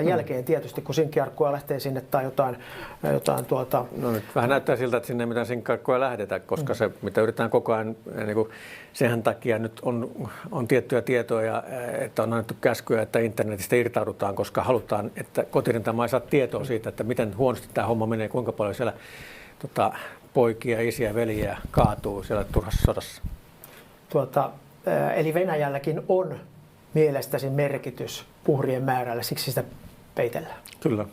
jälkeen tietysti, kun sinkkiarkkua lähtee sinne tai jotain No nyt vähän näyttää siltä, että sinne ei mitään sinkkiarkkua lähdetä, koska se, mitä yritetään koko ajan, niin kuin senhän takia nyt on tiettyjä tietoja, että on annettu käskyä, että internetistä irtaudutaan, koska halutaan, että kotirintama ei saa tietoa siitä, että miten huonosti tämä homma menee, kuinka paljon siellä poikia, isiä ja veljiä kaatuu siellä turhassa sodassa. Eli Venäjälläkin on mielestäsi merkitys uhrien määrällä, siksi sitä peitellään. Kyllä.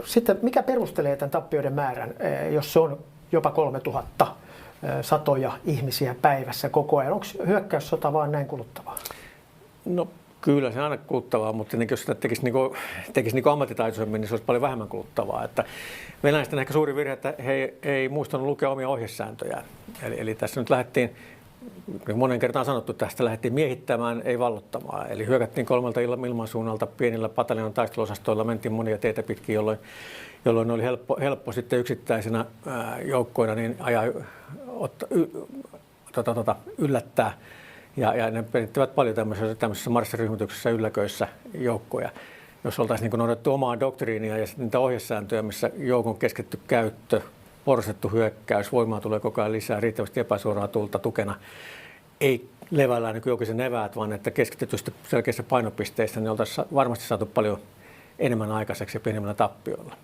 Sitten mikä perustelee tämän tappioiden määrän, jos se on jopa 3000 satoja ihmisiä päivässä koko ajan? Onko hyökkäyssota vaan näin kuluttavaa? No kyllä se on aina kuluttavaa, mutta jos sitä tekisi ammattitaitoisemmin, niin se olisi paljon vähemmän kuluttavaa. Että venäläisten ehkä suuri virhe, että he ei muistanut lukea omia ohjesääntöjään. Eli tässä nyt lähdettiin, monen kertaan sanottu, että tästä lähdettiin miehittämään, ei vallottamaan. Eli hyökättiin 3 ilmansuunnalta pienillä pataljonan taisteluosastoilla, mentiin monia teitä pitkin, jolloin oli helppo sitten yksittäisenä joukkoina niin yllättää. Ja ne perittivät paljon tämmöisessä marssiryhmityksessä ylläköissä joukkoja. Jos oltaisiin niin noudattu omaa doktriinia ja sitten niitä ohjesääntöjä, missä joukon keskitty käyttö, porrastettu hyökkäys, voimaa tulee koko ajan lisää, riittävästi epäsuoraa tulta tukena, ei levällään niin joukisen eväät, vaan että keskitetystä selkeissä painopisteissä niin oltaisiin varmasti saatu paljon enemmän aikaiseksi ja pienemmillä tappioilla.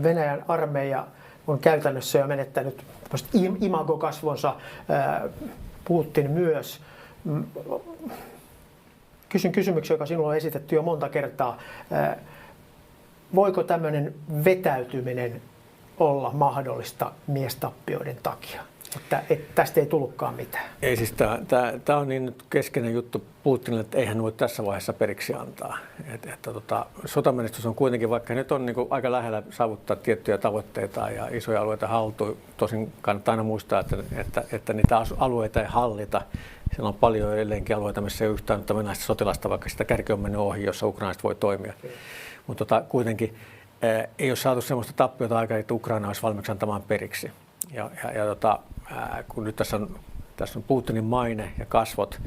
Venäjän armeija on käytännössä jo menettänyt imagokasvonsa, Putin myös. Kysyn kysymyksen, joka sinulle on esitetty jo monta kertaa. Voiko tämmöinen vetäytyminen olla mahdollista miestappioiden takia? Että tästä ei tullutkaan mitään. Ei siis tämä on niin nyt keskeinen juttu Putinille, että eihän voi tässä vaiheessa periksi antaa. Sotamenestys on kuitenkin, vaikka nyt on niin kuin aika lähellä saavuttaa tiettyjä tavoitteita ja isoja alueita haltuun. Tosin kannattaa aina muistaa, että niitä alueita ei hallita. Siellä on paljon edelleenkin alueita, missä ei ole yhtään venäläistä sotilasta, vaikka sitä kärki on mennyt ohi, jossa ukrainalaiset voi toimia. Mutta kuitenkin ei ole saatu sellaista tappiota aikaa, että Ukraina olisi valmiiksi antamaan periksi. Kun nyt tässä on Putinin maine ja kasvot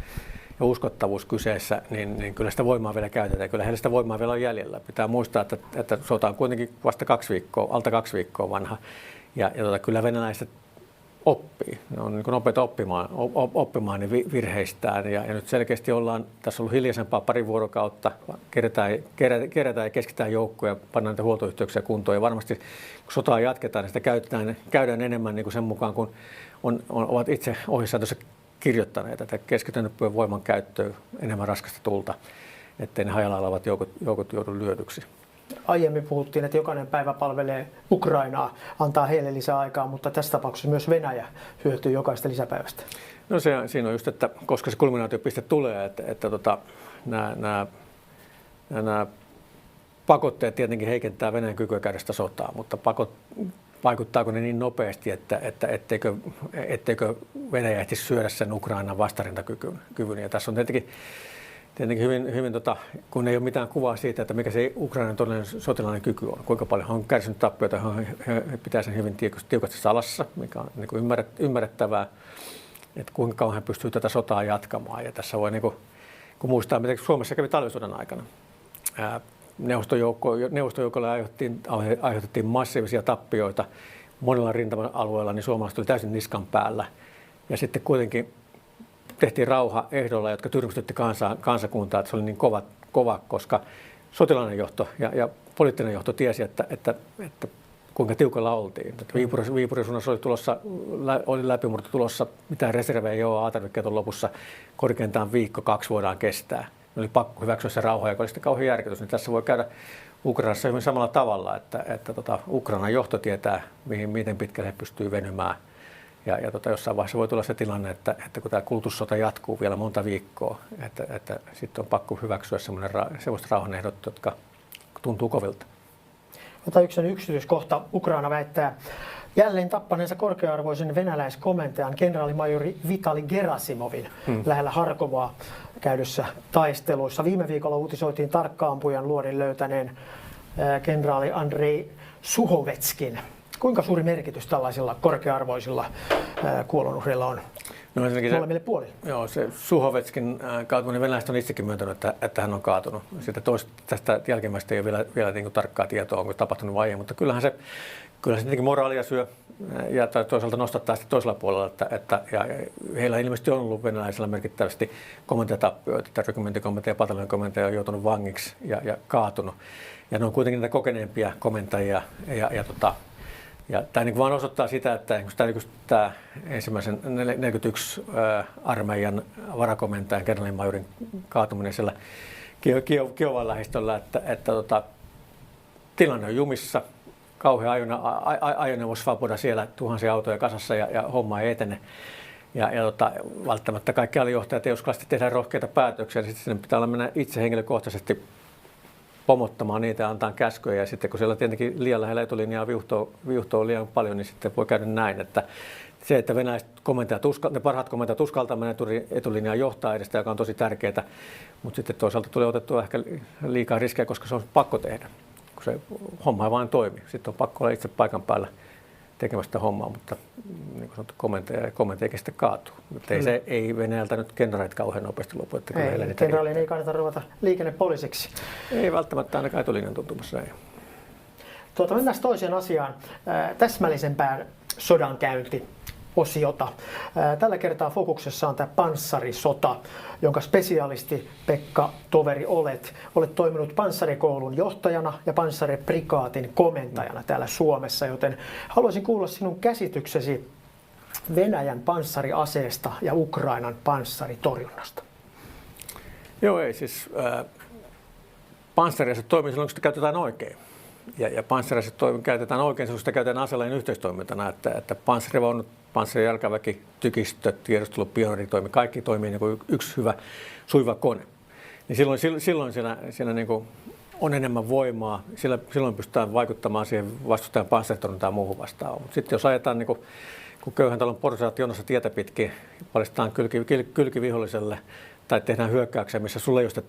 ja uskottavuus kyseessä, niin kyllä sitä voimaa vielä käytetään. Kyllä heillä sitä voimaa vielä on jäljellä. Pitää muistaa, että sota on kuitenkin vasta 2 viikkoa, alta 2 viikkoa vanha. Kyllä venäläiset oppii. Ne on niin nopeita oppimaan niin virheistään. Ja nyt selkeästi tässä on ollut hiljaisempaa 2 vuorokautta. Kerätään ja keskitetään joukkoja, pannaan näitä huoltoyhteyksiä kuntoon. Ja varmasti kun sotaa jatketaan, niin sitä käydään enemmän niin kuin sen mukaan, kun ovat itse ohjesääntössä kirjoittaneet, että keskitynnettyjen voiman käyttöön enemmän raskasta tulta, ettei ne hajalla olevat joukot joudu lyödyksi. Aiemmin puhuttiin, että jokainen päivä palvelee Ukrainaa, antaa heille lisää aikaa, mutta tässä tapauksessa myös Venäjä hyötyy jokaista lisäpäivästä. No siinä on just, että koska se kulminaatiopiste tulee, että nämä pakotteet tietenkin heikentää Venäjän kykyä käydä sitä sotaa, mutta vaikuttaako ne niin nopeasti, etteikö Venäjä ehtisi syödä sen Ukrainan vastarintakyvyn. Ja tässä on tietenkin hyvin kun ei ole mitään kuvaa siitä, että mikä se Ukrainan todellinen sotilainen kyky on, kuinka paljon he on kärsinyt tappioita, he pitää sen hyvin tiukasti salassa, mikä on niin kuin ymmärrettävää, että kuinka kauan he pystyvät tätä sotaa jatkamaan. Ja tässä voi, niin kun muistaa, mitä Suomessa kävi talvisodan aikana, Neuvostojoukolle aiheutettiin massiivisia tappioita monilla rintama-alueilla, niin suomalaiset oli täysin niskan päällä. Ja sitten kuitenkin tehtiin rauha ehdolla, jotka tyrmistytti kansakuntaa, että se oli niin kova koska sotilainen johto ja poliittinen johto tiesi, että kuinka tiukalla oltiin. Viipurin suunnassa oli läpimurto tulossa, mitään reservejä ei ole, A-tarvikkeet on lopussa, korkeintaan 1-2 voidaan kestää. Oli pakko hyväksyä se rauha, joka oli sitten kauhean järkytys. Niin tässä voi käydä Ukrainassa hyvin samalla tavalla, että Ukrainan johto tietää, miten pitkälle he pystyy venymään. Ja jossain vaiheessa voi tulla se tilanne, että kun tämä kulutussota jatkuu vielä monta viikkoa, että sitten on pakko hyväksyä sellaiset rauhanehdot, jotka tuntuu kovilta. Ota yksi yksityiskohta. Ukraina väittää jälleen tappaneensa korkea-arvoisen venäläiskomentajan kenraalimajori Vitali Gerasimovin lähellä Harkovaa käydyssä taisteluissa. Viime viikolla uutisoitiin tarkka-ampujan luodin löytäneen kenraali Andrei Suhovetskin. Kuinka suuri merkitys tällaisilla korkea-arvoisilla kuolonuhreilla on molemmille puolille? Joo, se Suhovetskin kaatuminen, venäläiset on itsekin myöntänyt, että hän on kaatunut. Sitten tästä jälkimmäistä ei ole vielä niin kuin tarkkaa tietoa, onko tapahtunut vai ei, mutta kyllähän se tietenkin moraalia syö ja toisaalta nostattaa sitten toisella puolella, ja heillä ilmeisesti on ollut venäläisillä merkittävästi komentajatappioita, että rykmentokomentaja ja pataljonakomentaja on joutunut vangiksi ja kaatunut. Ja ne on kuitenkin niitä kokeneempia komentajia ja tämä niin vaan osoittaa sitä, että tämä ensimmäisen 41 armeijan varakomentajan, kenraalimajorin kaatuminen siellä Kiovan lähistöllä, että tilanne on jumissa, kauhea ajoneuvosvapoda siellä, tuhansia autoja kasassa ja homma ei etene. Ja välttämättä kaikki johtajat ei uskalla tehdä rohkeita päätöksiä, niin sitten sinne pitää olla mennä itse henkilökohtaisesti pomottamaan niitä ja antaa käskyjä. Ja sitten kun siellä tietenkin liian lähellä etulinjaa viuhtoo liian paljon, niin sitten voi käydä näin, että se, että venäläiset komentajat, ne parhaat komentajat uskaltaa mennä etulinjaan johtaa edestä, joka on tosi tärkeää, mutta sitten toisaalta tulee otettua ehkä liikaa riskejä, koska se on pakko tehdä, kun se homma ei vain toimi. Sitten on pakko olla itse paikan päällä tekemästä hommaa, mutta niin kuin sanottu, komentaja kestä kaatuu. Mutta ei Venäjältä nyt kenraalit kauhean nopeasti lopu. Ei, kenraalien ei kannata ruveta liikennepoliisiksi. Ei välttämättä ainakaan etulinjan tuntumassa. Mennään toiseen asiaan, täsmällisempään sodankäyntiosiota. Tällä kertaa fokuksessa on tämä panssarisota, jonka spesialisti Pekka Toveri olet toiminut panssarikoulun johtajana ja panssariprikaatin komentajana täällä Suomessa, joten haluaisin kuulla sinun käsityksesi Venäjän panssariaseesta ja Ukrainan panssaritorjunnasta. Joo, ei siis panssariase toimii silloin, kun sitä käytetään oikein. Ja panssariaset käytetään oikein, silloin sitä käytetään aselajin yhteistoimintana, että panssarivaunut, panssarijalkaväki, tykistö, tiedustelu, pioneeritoimi, kaikki toimii niin kuin yksi hyvä suiva kone. Niin silloin siinä niin kuin on enemmän voimaa, silloin pystytään vaikuttamaan siihen vastustajan panssaritorjuntaan ja muuhun vastaan. Mutta sitten jos ajetaan niin kuin, kun köyhän talon porsaat jonossa tietä pitkin, paljastetaan kylki viholliselle tai tehdään hyökkäyksiä, missä sulla ei ole sitä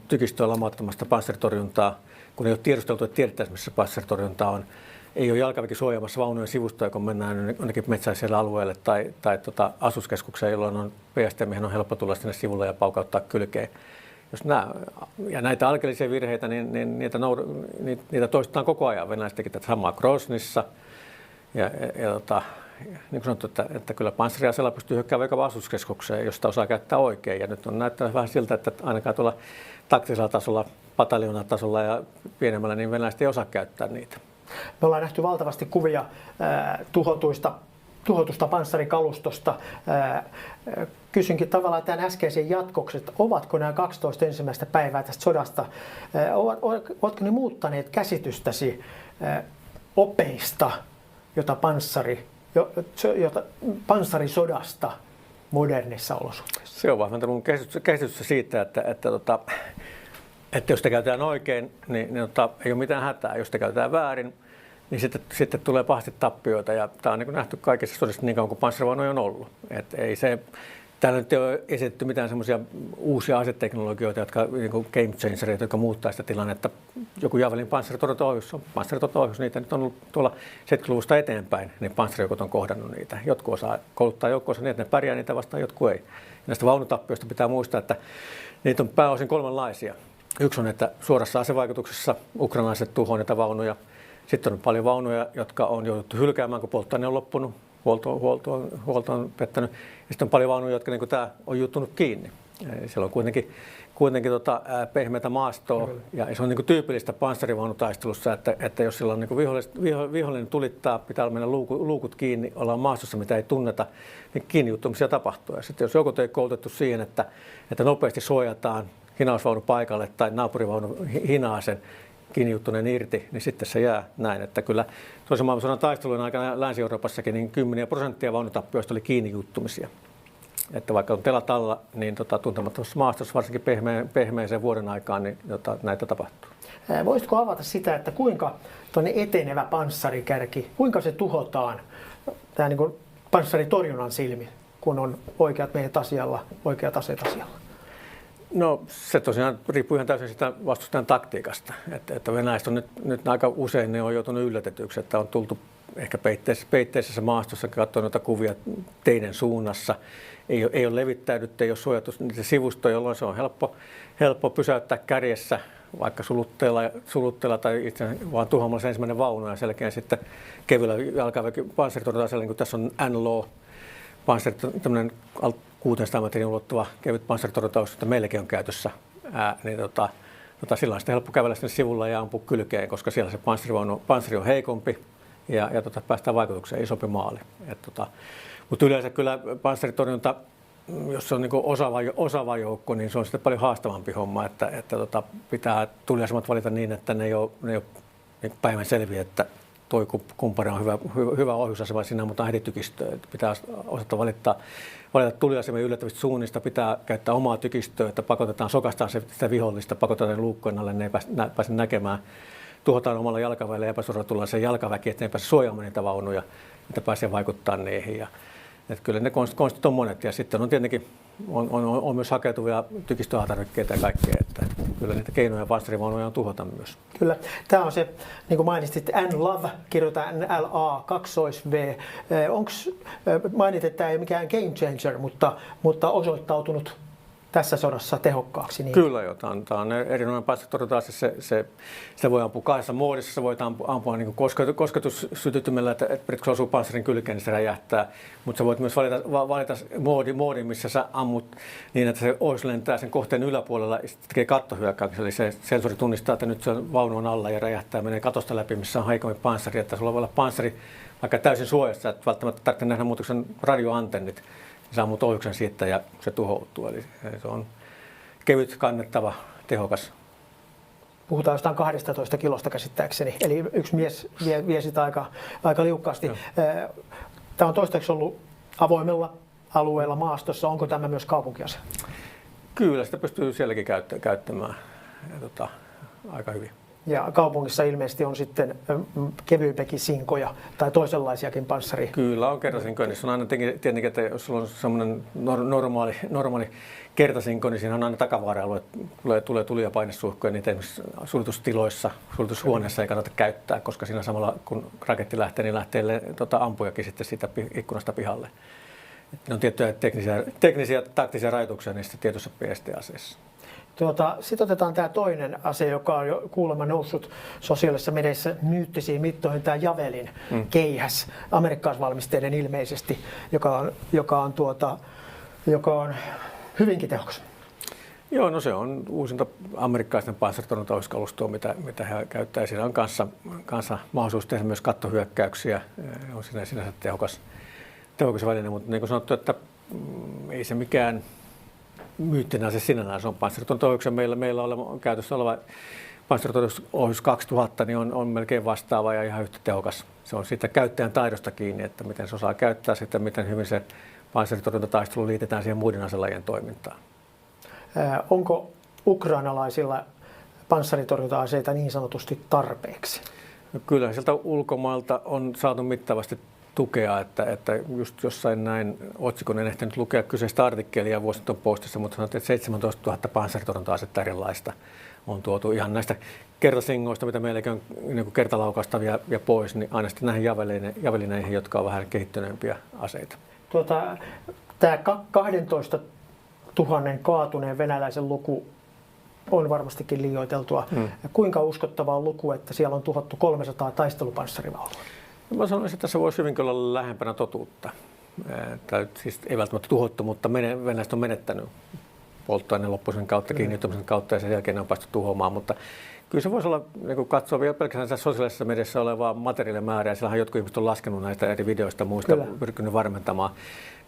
tykistöä lamauttamasta panssaritorjuntaa, kun ei ole tiedusteltu, että tiedettäisiin, missä panssaritorjunta on. Ei ole jalkaväki suojaamassa vaunujen sivustoja, kun mennään jonnekin metsäiselle alueelle tai asuskeskukseen, jolloin on PST-miehen on helppo tulla sinne sivulle ja paukauttaa kylkeen. Jos näitä alkeellisia virheitä, niin niitä toistetaan koko ajan. Venäläiset teki tätä samaa Grosnissa. Niin kuin sanottu, että kyllä panssariaseella pystyy hyökkäämään vaikka asuskeskukseen, jos sitä osaa käyttää oikein. Ja nyt on näyttänyt vähän siltä, että ainakaan tuolla taktisella tasolla, pataljoonatasolla ja pienemmällä, niin venäläiset ei osaa käyttää niitä. Me ollaan nähty valtavasti kuvia tuhotusta panssarikalustosta. Kysynkin tavallaan tämän äskeisen jatkoksi, että ovatko nämä 12 ensimmäistä päivää tästä sodasta, ovatko ne muuttaneet käsitystäsi opeista, jota panssarisodasta modernissa olusuhteissa? Se on vahventanut mun käsitystä siitä, että jos sitä käytetään oikein, niin ei ole mitään hätää. Jos sitä käytetään väärin, niin sitten tulee pahasti tappioita. Ja tämä on niin kuin nähty kaikissa sodissa niin kauan kuin panssarivaunuja on ollut. Täällä nyt ei ole esitetty mitään semmoisia uusia aseteknologioita, jotka niin kuin game changereita, jotka muuttaa sitä tilannetta. Joku Javelin panssaritorjuntaohjus on panssaritorjuntaohjus, niitä nyt on ollut tuolla 70-luvusta eteenpäin, niin panssarijoukot on kohdannut niitä. Jotkut osaa kouluttaa joukkoonsa niin, että ne pärjää niitä vastaan, jotkut ei. Ja näistä vaunutappioista pitää muistaa, että niitä on pääosin kolmenlaisia. Yksi on, että suorassa asevaikutuksessa ukrainalaiset tuhoavat niitä vaunuja. Sitten on paljon vaunuja, jotka on jouduttu hylkäämään, kun polttoaine on loppunut. Huolto on pettänyt. Ja sitten on paljon vaunuja, jotka niin kuin tämä on juttunut kiinni. Siellä on kuitenkin pehmeätä maastoa ja se on niin kuin tyypillistä panssarivaunutaistelussa, että jos sillä on niin kuin vihollinen tulittaa, pitää mennä luukut kiinni, ollaan maastossa, mitä ei tunneta, niin kiinnijuttumisia tapahtuu. Ja sitten jos joku ei koulutettu siihen, että nopeasti suojataan hinausvaunu paikalle tai naapurivaunu hinaa sen kiinnijuttuneen irti, niin sitten se jää näin. Että kyllä toisen maailmansodan taistelujen aikana Länsi-Euroopassakin niin 10% vaunutappioista oli kiinnijuttumisia. Että vaikka on telat alla, niin tuntemattomassa maastossa, varsinkin pehmeiseen vuoden aikaan, niin näitä tapahtuu. Voisitko avata sitä, että kuinka tuonne etenevä panssarikärki, kuinka se tuhotaan tämä niin kuin panssaritorjunnan silmin, kun on oikeat miehet asialla, oikeat aseet asialla? No se tosiaan riippuu ihan täysin sitä vastustajan taktiikasta. Että venäläiset on nyt aika usein ne on joutunut yllätetyksi, että on tultu ehkä peitteisessä maastossa, katsoa noita kuvia teidän suunnassa. Ei ole levittäydytty, ei ole suojattu niitä sivustoja, jolloin se on helppo pysäyttää kärjessä, vaikka sulutteella tai itse vaan tuhoamalla se ensimmäinen vaunu ja selkeän sitten kevyellä jalkaväki panssaritorjunta, niin kuin tässä on NLO, tämmöinen 600 metrin ulottuva kevyt panssaritorjuntaus, jota meilläkin on käytössä, niin silloin on sitten helppo kävellä sinne sivulla ja ampua kylkeen, koska siellä se panssari on heikompi ja päästään vaikutukseen isompi maali. Mutta yleensä kyllä panssaritorjunta jos se on niin osaava joukko, niin se on sitten paljon haastavampi homma, että pitää tuliasemat valita niin, että ne ei ole niin päivän selviä, että toi kumppani on hyvä ohjusasema sinä, mutta on heti tykistöä. Pitää osata valita tuliasemia yllättävistä suunnista, pitää käyttää omaa tykistöä, että pakotetaan sokastaan sitä vihollista, pakotetaan luukkojen alle, ne ei pääse näkemään. Tuhotaan omalla jalkaväellä epäsuoralla se jalkaväki, että ne ei pääse suojaamaan niitä vaunuja, että pääsee vaikuttamaan niihin. Että kyllä ne konstit on monet ja sitten on tietenkin on myös hakeutuvia tykistöhatarvikkeita ja kaikkea, että kyllä niitä keinoja panssarivaunuja on tuhota myös. Kyllä. Tämä on se, niin kuin mainitsit, NLAV, kirjoitetaan NLA, V. Onko, mainit, että tämä ei ole mikään game changer, mutta osoittautunut tässä sodassa tehokkaaksi? Niin. Kyllä jo. Tämä on erinomainen panssaritorjunta-ase. Sitä voi ampua kahdessa moodissa. Se voi ampua niin kosketussytyttimellä, että kun se osuu panssarin kylkeen, niin se räjähtää. Mutta sä voit myös valita moodin, missä sä ammut niin, että se ohjus lentää sen kohteen yläpuolella ja sitten tekee kattohyökkäyksen. Eli se sensori tunnistaa, että nyt se vaunu on alla ja räjähtää, menee katosta läpi, missä on heikommin panssari. Että sulla voi olla panssari vaikka täysin suojassa, että välttämättä tarvitsee nähdä muutoksen radioantennit. Saa muut ohjuksen siitä ja se tuhoutuu. Eli se on kevyt, kannettava, tehokas. Puhutaan jostain 12 kilosta käsittääkseni, eli yksi mies vie sitä aika liukkaasti. Tämä on toistaiseksi ollut avoimella alueella maastossa. Onko tämä myös kaupunkiase? Kyllä, sitä pystyy sielläkin käyttämään aika hyvin. Ja kaupungissa ilmeisesti on sitten kevyempiäkin sinkoja tai toisenlaisiakin panssaria. Kyllä on kertasinkoja. Niin se on aina tietenkin, että jos sulla on semmoinen normaali kertasinko, niin siinä on aina takavaara-alue. Tulee tuli- ja painesuihkuja, niitä esimerkiksi suljetustiloissa, suljetushuoneessa ei kannata käyttää, koska siinä samalla kun raketti lähtee, niin lähtee ampujakin sitten siitä ikkunasta pihalle. Ne on tiettyjä teknisiä taktisia rajoituksia niistä tietyissä PST-aseissa. Sitten otetaan tämä toinen ase, joka on jo kuulemma noussut sosiaalisessa mediassa myyttisiin mittoihin, tämä Javelin keihäs, amerikkalaisvalmisteinen ilmeisesti, joka on hyvinkin tehokas. Joo, no se on uusinta amerikkalaisten panssaritorjuntaohjuskalustoa, mitä he käyttää. Siinä on kanssa mahdollisuus tehdä myös kattohyökkäyksiä. On siinä sinänsä tehokas väline, mutta niin kuin sanottu, että ei se mikään myyttinä se sinällään, se on panssaritorjuntaohjuksen meillä on käytössä oleva panssaritorjuntaohjus 2000, niin on melkein vastaava ja ihan yhtä tehokas. Se on siitä käyttäjän taidosta kiinni, että miten se osaa käyttää sitä, miten hyvin se panssaritorjuntataistelu liitetään siihen muiden aselajien toimintaan. Onko ukrainalaisilla panssaritorjunta-aseita niin sanotusti tarpeeksi? No kyllä sieltä ulkomailta on saatu mittavasti tukea, että just jossain näin otsikon en ehtinyt lukea kyseistä artikkelia Washington Postissa, mutta sanottiin, että 17 000 panssaritorjunta-asetta erilaista on tuotu ihan näistä kertasingoista, mitä meilläkin on niin kertalaukasta ja pois, niin aina sitten näihin javelineihin, jotka on vähän kehittyneempiä aseita. Tämä 12 000 kaatuneen venäläisen luku on varmastikin liioiteltua. Kuinka uskottava on luku, että siellä on 1300 taistelupanssarivaunua? Mä sanoisin, että tässä voisi hyvinkin olla lähempänä totuutta. Siis ei välttämättä tuhottu, mutta venäläiset on menettänyt polttoaineen loppumisen kautta, kiinnittämisen kautta ja sen jälkeen ne on päästy tuhoamaan. Mutta kyllä se voisi olla, niin kun katsoo vielä pelkästään sosiaalisessa mediassa olevaa materiaalimäärää, siellähän jotkut ihmiset on laskenut näistä eri videoista muista, pyrkinyt varmentamaan,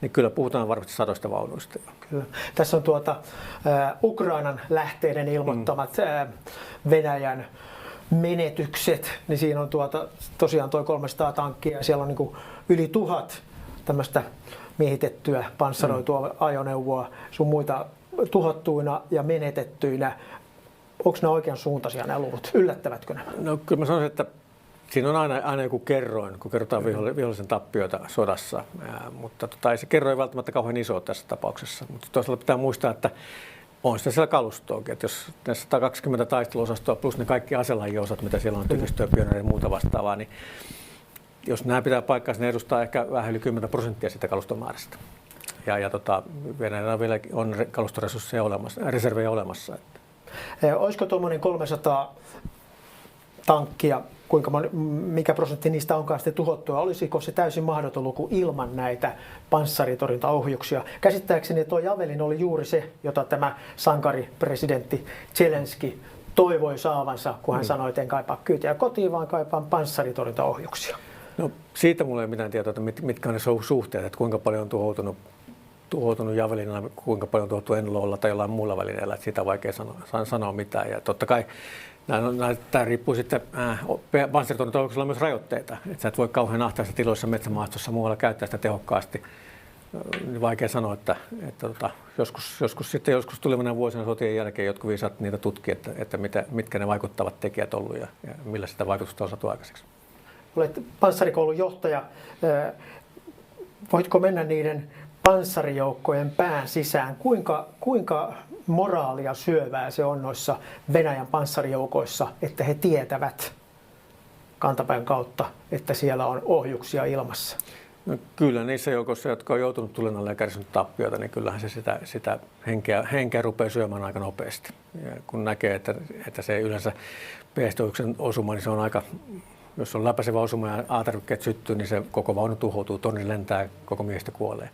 niin kyllä puhutaan varmasti sadoista vaunuista. Kyllä. Tässä on Ukrainan lähteiden ilmoittamat Venäjän menetykset, niin siinä on tosiaan tuo 300 tankkia ja siellä on niin yli 1000 tämmöistä miehitettyä panssaroitua ajoneuvoa, sun muita tuhottuina ja menetettyinä. Onko nämä oikean suuntaisia nämä luvut? Yllättävätkö nämä? No kyllä mä sanoisin, että siinä on aina joku kerroin, kun kerrotaan vihollisen tappioita sodassa, mutta ei se kerroin välttämättä kauhean iso tässä tapauksessa. Mutta toisaalta pitää muistaa, että on sitä siellä kalustoakin, että jos näissä 120 taisteluosastoa plus ne kaikki aselajien osat, mitä siellä on, tykistöä, pioneeria ja muuta vastaavaa, niin jos nämä pitää paikkaa, ne edustaa ehkä vähän yli 10% sitä kalustomäärästä. Venäjällä vielä on kalustoresursseja olemassa, reservejä olemassa. Olisiko tuommoinen 300 tankkia, mikä prosentti niistä onkaan sitten tuhottua, olisiko se täysin mahdoton luku ilman näitä panssaritorjuntaohjuksia? Käsittääkseni tuo Javelin oli juuri se, jota tämä sankaripresidentti Zelenski toivoi saavansa, kun hän sanoi, että en kaipaa kyytiä kotiin, vaan kaipaan panssaritorjuntaohjuksia. No siitä mulla ei mitään tietoa, että mitkä on ne suhteet, että kuinka paljon on tuhoutunut tuhoutunut javelinilla, kuinka paljon tuhoutuu Enlolla tai jollain muulla välineellä, että siitä on vaikea sanoa mitään. Ja totta kai tämä riippuu sitten, panssaritorjuntaohjuksella on myös rajoitteita, että sä et voi kauhean ahtaissa tiloissa metsämaastossa muualla käyttää sitä tehokkaasti. Vaikea sanoa, että joskus tulevana vuosina sotien jälkeen jotkut viisaat niitä tutkia, että mitkä ne vaikuttavat tekijät ollut ja millä sitä vaikutusta on saatu aikaiseksi. Olet panssarikoulun johtaja. Voitko mennä niiden panssarijoukkojen pään sisään? Kuinka moraalia syövää se on noissa Venäjän panssarijoukoissa, että he tietävät kantapään kautta, että siellä on ohjuksia ilmassa? No, kyllä niissä joukoissa, jotka on joutunut tulen alle ja kärsinyt tappiota, niin kyllähän se sitä henkeä rupeaa syömään aika nopeasti. Ja kun näkee, että se yleensä PS-ohjuksen osuma, niin se on aika, jos on läpäisevä osuma ja A-tarvikkeet syttyy, niin se koko vaunu tuhoutuu, torni lentää, koko miehistö kuolee.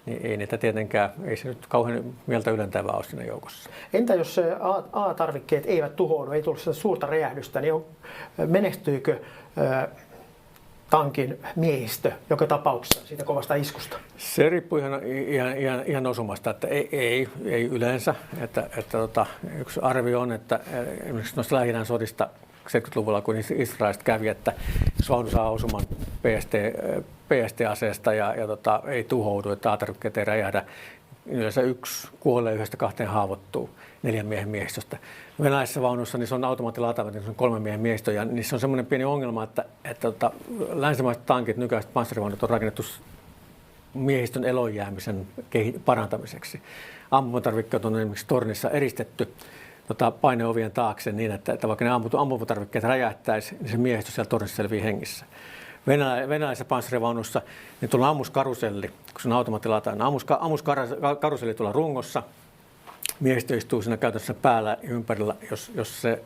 Niin ei niitä tietenkään, ei se nyt kauhean mieltä ylentävää ole siinä joukossa. Entä jos A-tarvikkeet eivät tuhoudu, ei tule suurta räjähdystä, niin menehtyykö tankin miehistö joka tapauksessa siitä kovasta iskusta? Se riippuu ihan osumasta, että ei yleensä. Yksi arvio on, että esimerkiksi noista Lähi-idän sodista 70-luvulla, kun Israelista kävi, että jos vaunu saa osuman PST-aseesta ja ei tuhoudu, että A-tarvikkeet ei räjähdä, niin yleensä 1 kuolee, 1-2 haavoittuu 4 miehen miehistöstä. Venäjäisessä vaunussa niin se on automaattilatavat, niin se on 3 miehen miehistö, ja niissä on semmoinen pieni ongelma, että länsimaiset tankit, nykyiset panssarivaunut on rakennettu miehistön elonjäämisen parantamiseksi. Ampumatarvikkeet on esimerkiksi tornissa eristetty paineovien taakse niin, että vaikka ne ampumatarvikkeet räjähtäisi, niin se miehistö siellä tornissa selvii hengissä. Venäläisessä panssarivaunussa niin tuolla ammuskaruselli, kun se on automaattilatainen, ammuskaruselli tuolla rungossa, miehistö istuu siinä käytössä päällä ja ympärillä, jos se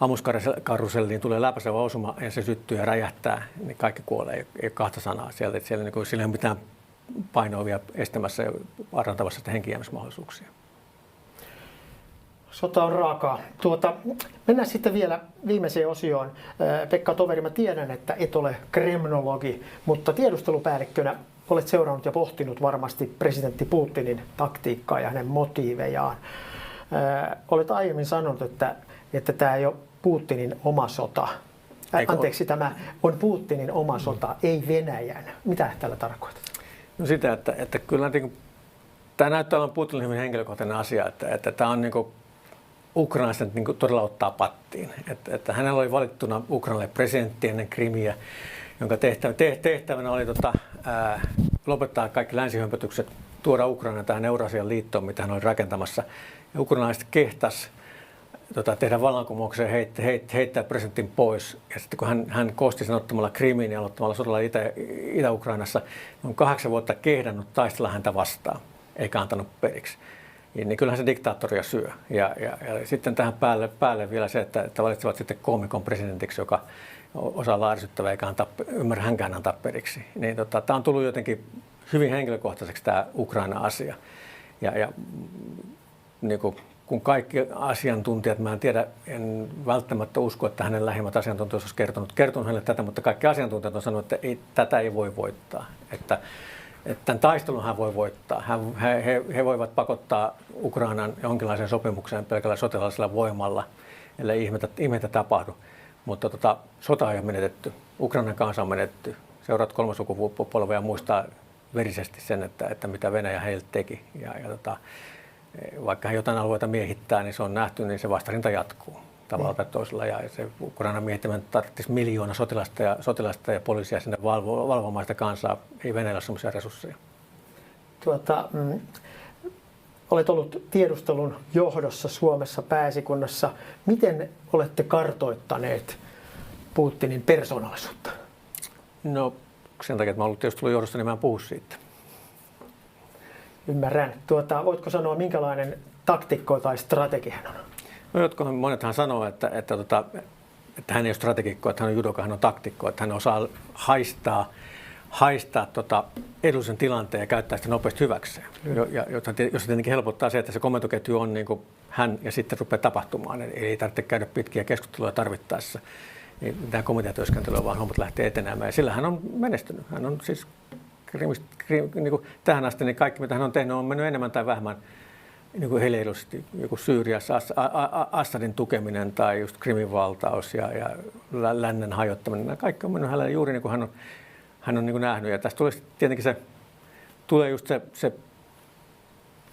ammuskaruselliin tulee läpäisevä osuma ja se syttyy ja räjähtää, niin kaikki kuolee, ei ole kahta sanaa sieltä, että siellä ei ole mitään painoovia estämässä ja parantavassa sitä henkijäämismahdollisuuksia. Sota on raakaa. Mennään sitten vielä viimeiseen osioon. Pekka Toveri, mä tiedän, että et ole kremnologi, mutta tiedustelupäällikkönä olet seurannut ja pohtinut varmasti presidentti Putinin taktiikkaa ja hänen motiivejaan. Olet aiemmin sanonut, että tämä ei ole Putinin oma sota. Anteeksi, tämä on Putinin oma sota, ei Venäjän. Mitä tällä tarkoitat? No sitä, että kyllä tämä näyttää olevan Putinin hyvin henkilökohtainen asia, että tämä on Ukrainasta todella ottaa pattiin. Että hänellä oli valittuna Ukrainalle presidentti ennen Krimiä, jonka tehtävänä oli lopettaa kaikki länsihömpötykset, tuoda Ukraina tähän Eurasian liittoon, mitä hän oli rakentamassa. Ja ukrainalaiset kehtas tehdä vallankumouksen ja heittää presidentin pois. Ja sitten kun hän kosti sen ottamalla Krimiin ja aloittamalla sodalla Itä-Ukrainassa, niin on 8 vuotta kehdannut taistella häntä vastaan, eikä antanut periksi. Niin kyllähän se diktaattoria syö. Ja sitten tähän päälle vielä se, että valitsevat sitten koomikon presidentiksi, joka osaa ärsyttävää eikä ymmärrä hänkään antaa periksi. Niin tämä on tullut jotenkin hyvin henkilökohtaiseksi tämä Ukraina-asia. Ja niin kun kaikki asiantuntijat, mä en välttämättä usko, että hänen lähimmät asiantuntijat olisi kertonut hänelle tätä, mutta kaikki asiantuntijat on sanonut, että tätä ei voi voittaa. Että tämän taistelun hän voi voittaa. He voivat pakottaa Ukrainan jonkinlaiseen sopimukseen pelkällä sotilaallisella voimalla, ellei ihmettä tapahdu. Mutta sota on jo menetetty. Ukrainan kansa on menetetty. Seuraat 3 sukupolvea muistaa verisesti sen, että mitä Venäjä heille teki. Vaikka hän jotain alueita miehittää, niin se on nähty, niin se vastarinta jatkuu tavalla tai toisella. Ja se Ukrainan miehittämään tarvitsisi 1 miljoona sotilasta ja poliisia sinne valvomaan sitä kansaa. Ei Venäjällä ole sellaisia resursseja. Olet ollut tiedustelun johdossa Suomessa pääesikunnassa. Miten olette kartoittaneet Putinin persoonallisuutta? No sen takia, että mä olen ollut tiedustelun johdossa, niin mä en puhu siitä. Ymmärrän. Voitko sanoa, minkälainen taktikko tai strategia hän on? No monethan sanoo, että hän ei ole strategikko, että hän on judoka, hän on taktikko, että hän osaa haistaa edullisen tilanteen ja käyttää sitä nopeasti hyväkseen. Jos se tietenkin helpottaa se, että se komentoketju on niin kuin hän ja sitten rupeaa tapahtumaan. Eli ei tarvitse käydä pitkiä keskusteluja tarvittaessa. Tämä komiteatyöskentely, vaan hommat lähtee etenemään. Ja sillä hän on menestynyt. Hän on siis niin kuin tähän asti niin kaikki, mitä hän on tehnyt, on mennyt enemmän tai vähemmän niin kuin heleilusti. Joku Syyriassa Assadin tukeminen tai just Krimin valtaus ja lännen hajottaminen. Nämä kaikki on mennyt hänelle juuri niin kuin hän on niin kuin nähnyt. Ja tästä tulee tietenkin tulee just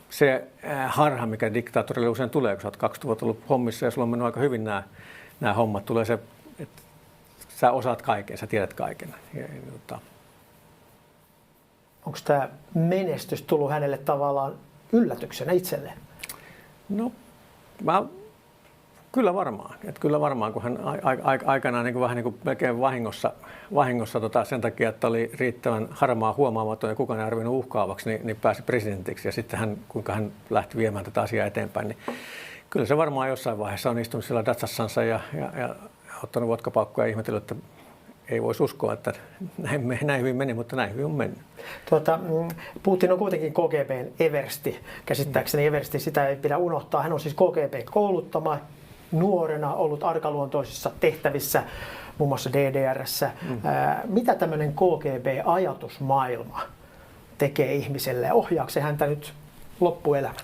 se harha, mikä diktaattorille usein tulee, kun sä oot 20 vuotta ollut hommissa ja sulla on mennyt aika hyvin nämä hommat. Tulee se, että sä osaat kaiken, sä tiedät kaiken. Onko tämä menestys tullut hänelle tavallaan yllätyksenä itselleen? No, kyllä varmaan, kun hän aikanaan niin kuin vähän niin kuin melkein vahingossa sen takia, että oli riittävän harmaa huomaamaton ja kukaan ei arvioinut uhkaavaksi, niin pääsi presidentiksi. Ja sitten kuinka hän lähti viemään tätä asiaa eteenpäin, niin kyllä se varmaan jossain vaiheessa on istunut siellä datsassansa ja ottanut vodkapaukkuja ja ihmetellyt, että ei voisi uskoa, että näin hyvin meni, mutta näin hyvin on mennyt. Putin on kuitenkin KGB:n eversti. Käsittääkseni eversti, sitä ei pidä unohtaa. Hän on siis KGB-kouluttama, nuorena ollut arkaluontoisissa tehtävissä, muun muassa DDR:ssä. Mitä tämmöinen KGB-ajatusmaailma tekee ihmiselle? Ohjaako se häntä nyt loppuelämän?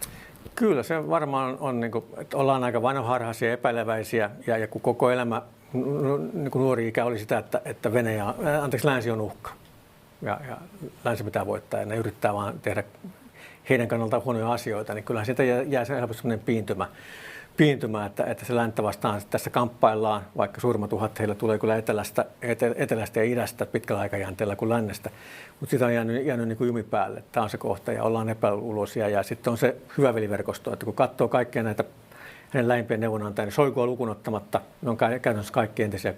Kyllä se varmaan on, niin kuin, että ollaan aika vanhaharhaisia, epäileväisiä ja kun koko elämä niin kuin nuori ikä oli sitä, että länsi on uhka ja länsi pitää voittaa ja ne yrittää vaan tehdä heidän kannaltaan huonoja asioita, niin kyllähän siitä jää se helposti sellainen piintymä, että se länttä vastaan tässä kamppaillaan, vaikka suurimmat uhat heillä tulee kyllä etelästä ja idästä pitkällä aikajänteellä kuin lännestä, mutta sitä on jäänyt niin kuin jumi päälle. Tämä on se kohta ja ollaan epäuloisia ja sitten on se hyvä veliverkosto, että kun katsoo kaikkia näitä hänen lähimpien neuvonantajia, niin Šoigua lukuun ottamatta, ne on käytännössä kaikki entisiä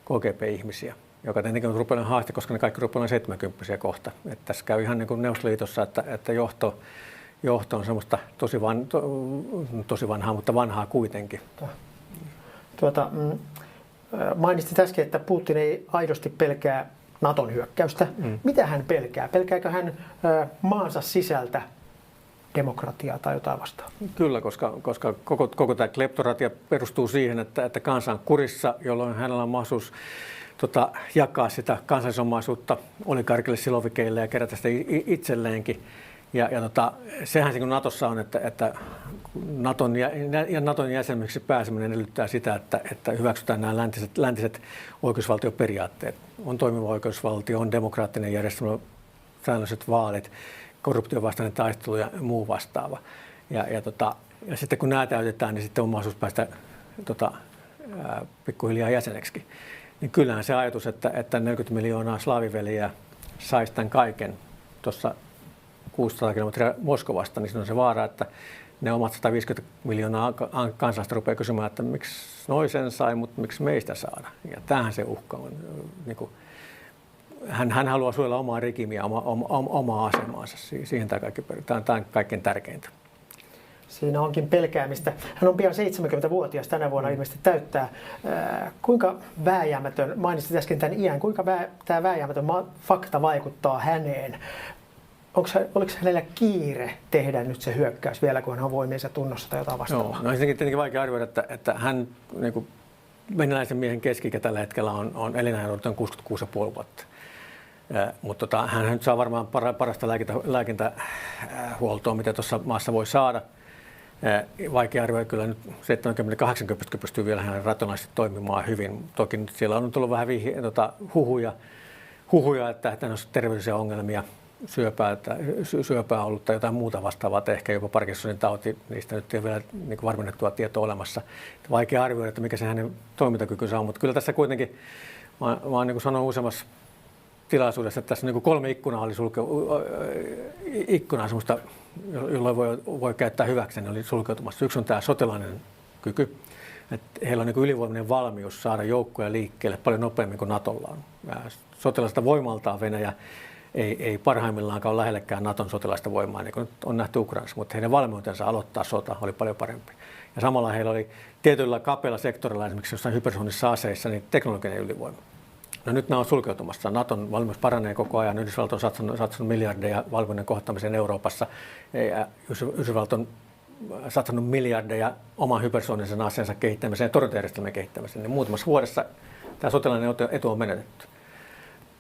KGB-ihmisiä, joka tietenkin on rupeainen haaste, koska ne kaikki rupeainen 70 kohta. Että tässä käy ihan niin kuin Neuvostoliitossa, että johto on semmoista tosi vanhaa, mutta vanhaa kuitenkin. Mainitsit äsken, että Putin ei aidosti pelkää Naton hyökkäystä. Mitä hän pelkää? Pelkääkö hän maansa sisältä demokratiaa tai jotain vastaan? Kyllä, koska koko tämä kleptoratia perustuu siihen, että kansa on kurissa, jolloin hänellä on mahdollisuus jakaa sitä kansallisomaisuutta oligarkille silovikeille ja kerätä sitä itselleenkin. Ja sehän se kun Natossa on, että Naton jäseneksi pääseminen edellyttää sitä, että hyväksytään nämä läntiset oikeusvaltioperiaatteet. On toimiva oikeusvaltio, on demokraattinen järjestelmä, säännölliset vaalit, korruption vastainen taistelu ja muu vastaava. Ja sitten kun nämä täytetään, niin sitten on mahdollisuus päästä pikkuhiljaa jäseneksi. Niin kyllähän se ajatus, että 40 miljoonaa slaaviveliä saisi tämän kaiken tuossa 600 kilometriä Moskovasta, niin siinä on se vaara, että ne omat 150 miljoonaa kansalaista rupeaa kysymään, että miksi noi sen sai, mutta miksi meistä saada. Ja tämähän se uhka on. Niin kuin, hän haluaa suojella omaa regimiä, omaa asemaansa. Siihen tämä on kaikkein tärkeintä. Siinä onkin pelkäämistä. Hän on pian 70-vuotias, tänä vuonna ilmeisesti täyttää. Kuinka vääjäämätön, mainitsit äsken tämän iän, kuinka tämä vääjäämätön fakta vaikuttaa häneen? Oliko hänellä kiire tehdä nyt se hyökkäys vielä, kun hän on voimiensa tunnossa tai jotain vastaavaa? No ensinnäkin tietenkin vaikea arvioida, että hän niin kuin venäläisen miehen keski-ikä tällä hetkellä on elinajanodotteen 66,5 vuotta. Mutta hän nyt saa varmaan parasta lääkintähuoltoa, mitä tuossa maassa voi saada. Vaikea arvioida kyllä nyt 70-80 pystyy vielä hän rationaalisesti toimimaan hyvin. Toki nyt siellä on tullut vähän huhuja, että hän on terveydellisiä ongelmia. Syöpää ollut tai jotain muuta vastaavaa, ehkä jopa Parkinsonin tauti, niistä nyt ei ole vielä niin varmennettua tietoa olemassa. Vaikea arvioida, että mikä se hänen toimintakykynsä on, mutta kyllä tässä kuitenkin, mä oon niin kuin sanoin useammassa tilaisuudessa, että tässä niin kuin 3 ikkunaa oli ikkunaa semmoista, jolloin voi käyttää hyväkseen, oli sulkeutumassa. Yksi on tämä sotilainen kyky, että heillä on niin kuin ylivoimainen valmius saada joukkoja liikkeelle paljon nopeammin kuin Natolla on. Sotilaista voimaltaan Venäjä ei parhaimmillaankaan ole lähellekään Naton sotilaista voimaa, niin kuin nyt on nähty Ukrainassa, mutta heidän valmiutensa aloittaa sota oli paljon parempi. Ja samalla heillä oli tietyllä kapealla sektorilla, esimerkiksi jossain hypersoonisissa aseissa, niin teknologinen ylivoima. No nyt nämä on sulkeutumassa. Naton valmius paranee koko ajan. Yhdysvallat on satsannut miljardeja valmiuden kohtamiseen Euroopassa. Ja Yhdysvallat on satsannut miljardeja oman hypersoonisen aseensa kehittämiseen ja torjuntajärjestelmän kehittämiseen. Niin muutamassa vuodessa tämä sotilainen etu on menetetty.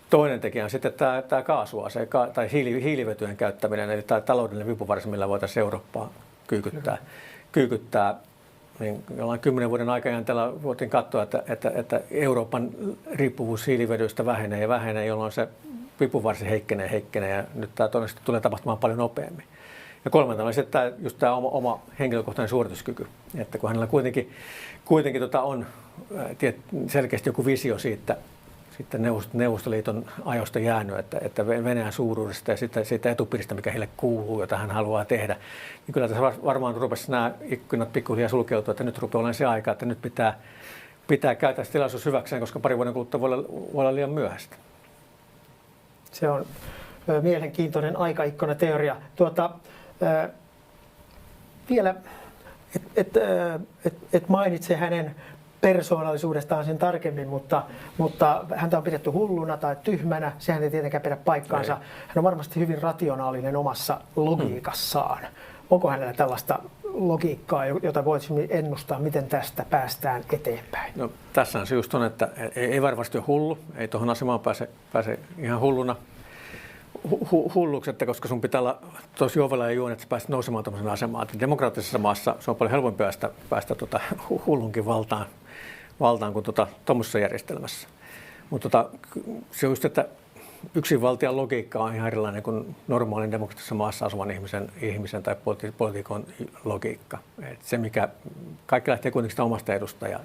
toinen tekijä on sitten tämä kaasuase tai hiilivetyjen käyttäminen, eli tämä taloudellinen vipuvarsi, millä voitaisiin Eurooppaa kyykyttää. Niin jollain 10 vuoden aikajänteellä voitiin katsoa, että Euroopan riippuvuus hiilivedyistä vähenee, jolloin se vipuvarsi heikkenee ja nyt tämä todennäköisesti tulee tapahtumaan paljon nopeammin. Ja kolmantena on sitten just tämä oma henkilökohtainen suorituskyky, että kun hänellä kuitenkin on selkeästi joku visio siitä Neuvostoliiton ajosta jäänyt, että Venäjän suuruudesta ja siitä etupiiristä, mikä heille kuuluu, jota hän haluaa tehdä, niin kyllä tässä varmaan rupesi nämä ikkunat pikkuhiljaa sulkeutua, että nyt rupeaa olemaan se aika, että nyt pitää käyttää se tilaisuus hyväkseen, koska pari vuoden kuluttua voi olla liian myöhäistä. Se on mielenkiintoinen aikaikkunateoria. Vielä, et mainitse hänen persoonallisuudestaan sen tarkemmin, mutta häntä on pidetty hulluna tai tyhmänä. Sehän ei tietenkään pidä paikkaansa. Hän on varmasti hyvin rationaalinen omassa logiikassaan. Onko hänellä tällaista logiikkaa, jota voisimme ennustaa, miten tästä päästään eteenpäin? No, tässä on se just on, että ei varmasti ole hullu. Ei tuohon asemaan pääse ihan hulluna. Hulluksi, että koska sun pitää olla tosi ovella ja juoni, että sä pääset nousemaan tuollaisen asemaan. Demokraattisessa maassa se on paljon helpompi päästä hullunkin valtaan kuin tuommoisessa järjestelmässä. Mutta se on just, että yksinvaltian logiikka on ihan erilainen kuin normaalin demokraattisessa maassa asuvan ihmisen tai poliitikon logiikka. Et se, mikä kaikki lähtee kuitenkin sitä omasta edusta ja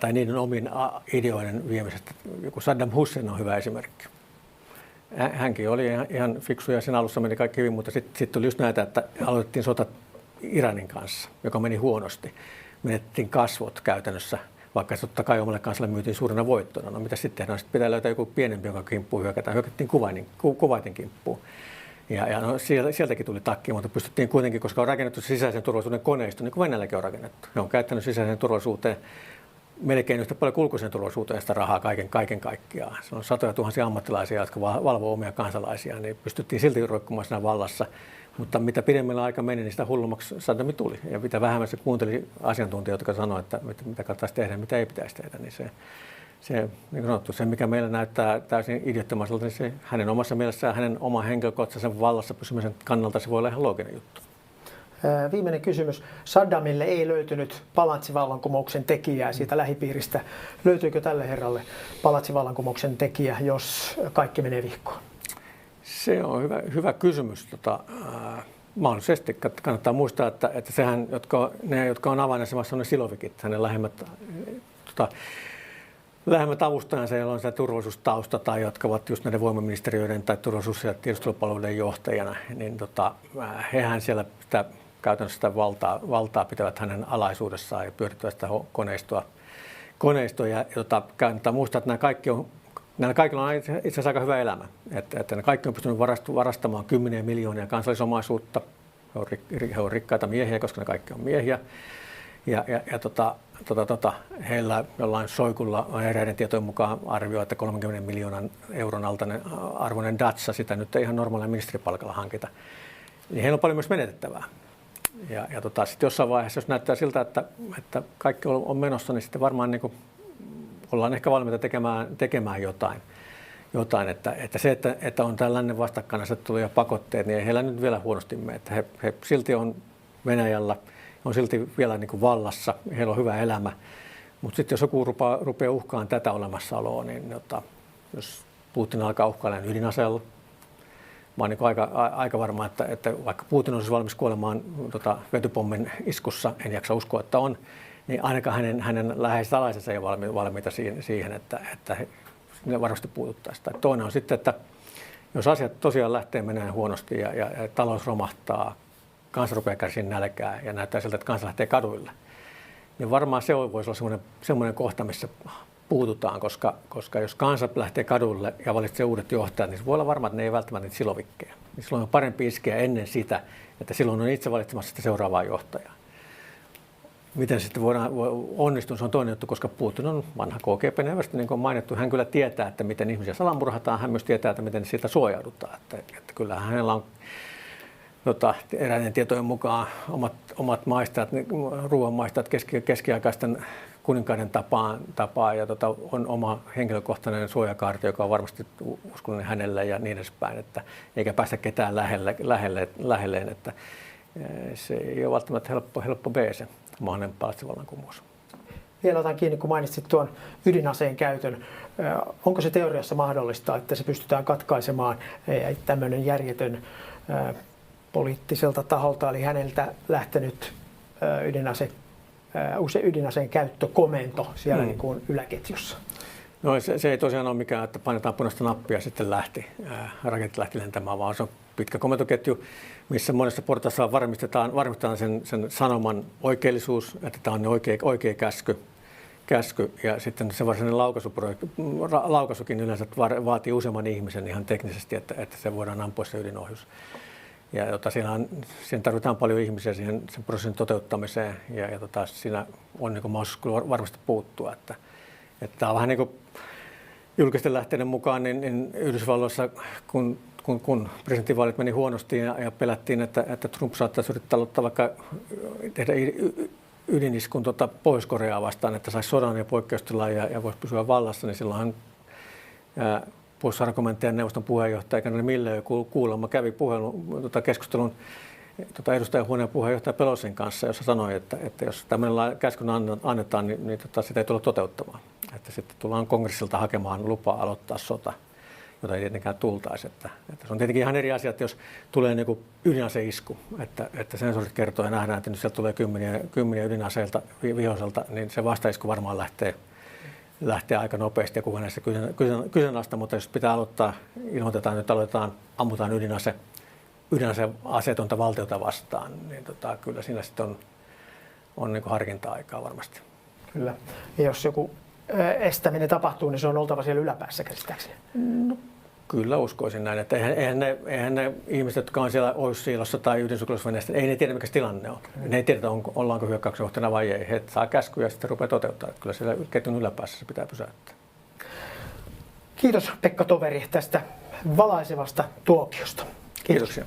tai niiden omin ideoiden viemisestä. Joku Saddam Hussein on hyvä esimerkki. Hänkin oli ihan fiksu ja sen alussa meni kaikki hyvin, mutta sitten tuli just näitä, että aloitettiin sota Iranin kanssa, joka meni huonosti. Menettiin kasvot käytännössä, vaikka totta kai omalle kansalle myytiin suurena voittona. No mitä sitten tehdään? Sitten pitää löytää joku pienempi, joka kimppuun hyökätään. Hyökättiin Kuwaitin kimppuun. Ja no, sieltäkin tuli takki, mutta pystyttiin kuitenkin, koska on rakennettu sisäisen turvallisuuden koneisto, niin kuin Venäjälläkin on rakennettu. Ne on käyttänyt sisäisen turvallisuuteen melkein yhtä paljon kulkuisen turvallisuuteen sitä rahaa kaiken kaikkiaan. Se on satoja tuhansia ammattilaisia, jotka valvoo omia kansalaisia, niin pystyttiin silti roikkumaan siinä vallassa. Mutta mitä pidemmällä aika meni, niin sitä hullummaksi Saddam tuli. Ja mitä vähemmän se kuunteli asiantuntijoita, jotka sanoivat, että mitä kannattaisi tehdä ja mitä ei pitäisi tehdä, niin se niin kuin sanottu, se mikä meillä näyttää täysin idiottomaiselta, niin se hänen omassa mielessään, hänen oman henkilökohtaisen vallassa pysymisen kannalta se voi olla ihan looginen juttu. Viimeinen kysymys. Saddamille ei löytynyt palatsivallankumouksen tekijää siitä lähipiiristä. Löytyykö tälle herralle palatsivallankumouksen tekijä, jos kaikki menee vihkoon? Se on hyvä kysymys. Mahdollisesti kannattaa muistaa, että sehän, jotka on avainasemassa, on ne silovikit, hänen lähemmät avustajansa, joilla on se turvallisuustausta tai jotka ovat just näiden voimaministeriöiden tai turvallisuus- ja tiedustelupalveluiden johtajana, niin hehän siellä sitä käytännössä sitä valtaa pitävät hänen alaisuudessaan ja pyörittävät sitä koneistoa. Ja kannattaa muistaa, että näillä kaikilla on itse asiassa aika hyvä elämä. Että ne kaikki on pystynyt varastamaan 10 miljoonia kansallisomaisuutta. He on rikkaita miehiä, koska ne kaikki on miehiä. Heillä jollain Soikulla on eräiden tietojen mukaan arvio, että 30 miljoonan euron arvoinen Dacia, sitä nyt ei ihan normaalilla ministeripalkalla hankita. Niin heillä on paljon myös menetettävää. Sitten jossain vaiheessa, jos näyttää siltä, että kaikki on menossa, niin sitten varmaan niin kuin ollaan ehkä valmiita tekemään jotain. Että se, että on tällainen vastakkainasettelu ja pakotteet, niin ei heillä nyt vielä huonosti mene. Että he silti on Venäjällä, on silti vielä niin kuin vallassa, heillä on hyvä elämä. Mutta sitten jos joku rupeaa uhkaan tätä olemassaoloa, niin jos Putin alkaa uhkailemaan ydinaseella, mä oon niin aika varma, että vaikka Putin olisi valmis kuolemaan vetypommin iskussa, en jaksa uskoa, että on, niin ainakaan hänen läheiset alaisensa ei ole valmiita siihen, että ne varmasti puututtaisiin. Toinen on sitten, että jos asiat tosiaan lähtee menemään huonosti ja talous romahtaa, kansa rupeaa kärsiä nälkää ja näyttää siltä, että kansa lähtee kaduille, niin varmaan se voisi olla semmoinen kohta, missä puututaan, koska jos kansa lähtee kadulle ja valitsee uudet johtajat, niin se voi olla varma, että ne ei välttämättä niitä silovikkeja. Niin silloin on parempi iskeä ennen sitä, että silloin on itse valitsemassa sitä seuraavaa johtajaa. Miten sitten voidaan onnistua, se on toinen juttu, koska Putin on vanha KGB-neuvosto, niin kuin on mainittu. Hän kyllä tietää, että miten ihmisiä salamurhataan, hän myös tietää, että miten siitä suojaudutaan. Että kyllähän hänellä on eräiden tietojen mukaan omat maistaat, ruoanmaistaat keskiaikaisten kuninkaiden tapaan ja on oma henkilökohtainen suojakaarti, joka on varmasti uskollinen hänelle ja niin edespäin, että eikä päästä ketään lähelleen, että se ei ole välttämättä helppo B se mahdollinen palatsivallankumous. Vielä otan kiinni, kun mainitsit tuon ydinaseen käytön. Onko se teoriassa mahdollista, että se pystytään katkaisemaan tämmöinen järjetön poliittiselta taholta, eli häneltä lähtenyt ydinaseen käyttökomento siellä niin kuin yläketjussa? No se ei tosiaan ole mikään, että painetaan punaista nappia ja sitten raketti lähti lentämään, vaan se on pitkä komentoketju, missä monessa portaassa varmistetaan sen sanoman oikeellisuus, että tämä on oikea käsky ja sitten se varsinainen laukaisukin yleensä vaatii useamman ihmisen ihan teknisesti, että se voidaan ampua se ydinohjus. Ja siinä tarvitaan paljon ihmisiä sen prosessin toteuttamiseen ja siinä on niin mahdollisuus varmasti puuttua. Että tämä on vähän niin kuin julkisten lähteiden mukaan, niin Yhdysvalloissa, kun presidentinvaalit meni huonosti ja pelättiin, että Trump saattaisi yrittää aloittaa vaikka tehdä ydiniskun Pohjois-Koreaa vastaan, että saisi sodan ja poikkeustilaa ja voisi pysyä vallassa, niin silloinhan puolustusargumenttien neuvoston puheenjohtaja Kennedy Miller kuulemma kävi keskustelun edustajahuoneen puheenjohtaja Pelosin kanssa, jossa sanoi, että jos tämmöinen käskyn annetaan, niin sitä ei tulla toteuttamaan. Että sitten tullaan kongressilta hakemaan lupaa aloittaa sota, jota ei tietenkään tultaisi. Että se on tietenkin ihan eri asia, että jos tulee niin ydinaseisku, että sensorit kertoo ja nähdään, että nyt sieltä tulee kymmeniä ydinaseilta viholliselta, niin se vastaisku varmaan lähtee aika nopeasti ja kukaan näistä kyseenalaista, mutta jos pitää ilmoitetaan, että ammutaan ydinaseetonta valtiota vastaan, niin kyllä siinä sitten on niin harkinta-aikaa varmasti. Kyllä. Ja jos joku estäminen tapahtuu, niin se on oltava siellä yläpäässä käsittääkseni. No, kyllä uskoisin näin, että eihän ne ihmiset, jotka on siellä ohjussiilossa tai ydinsukellusveneessä, ei ne tiedä, mikä se tilanne on. Ne ei tiedä, ollaanko hyökkäyksen kohteena vai ei. He saa käskyä ja sitten rupeaa toteuttamaan. Kyllä siellä ketjun yläpäässä se pitää pysäyttää. Kiitos Pekka Toveri tästä valaisevasta tuokiosta. Kiitoksia.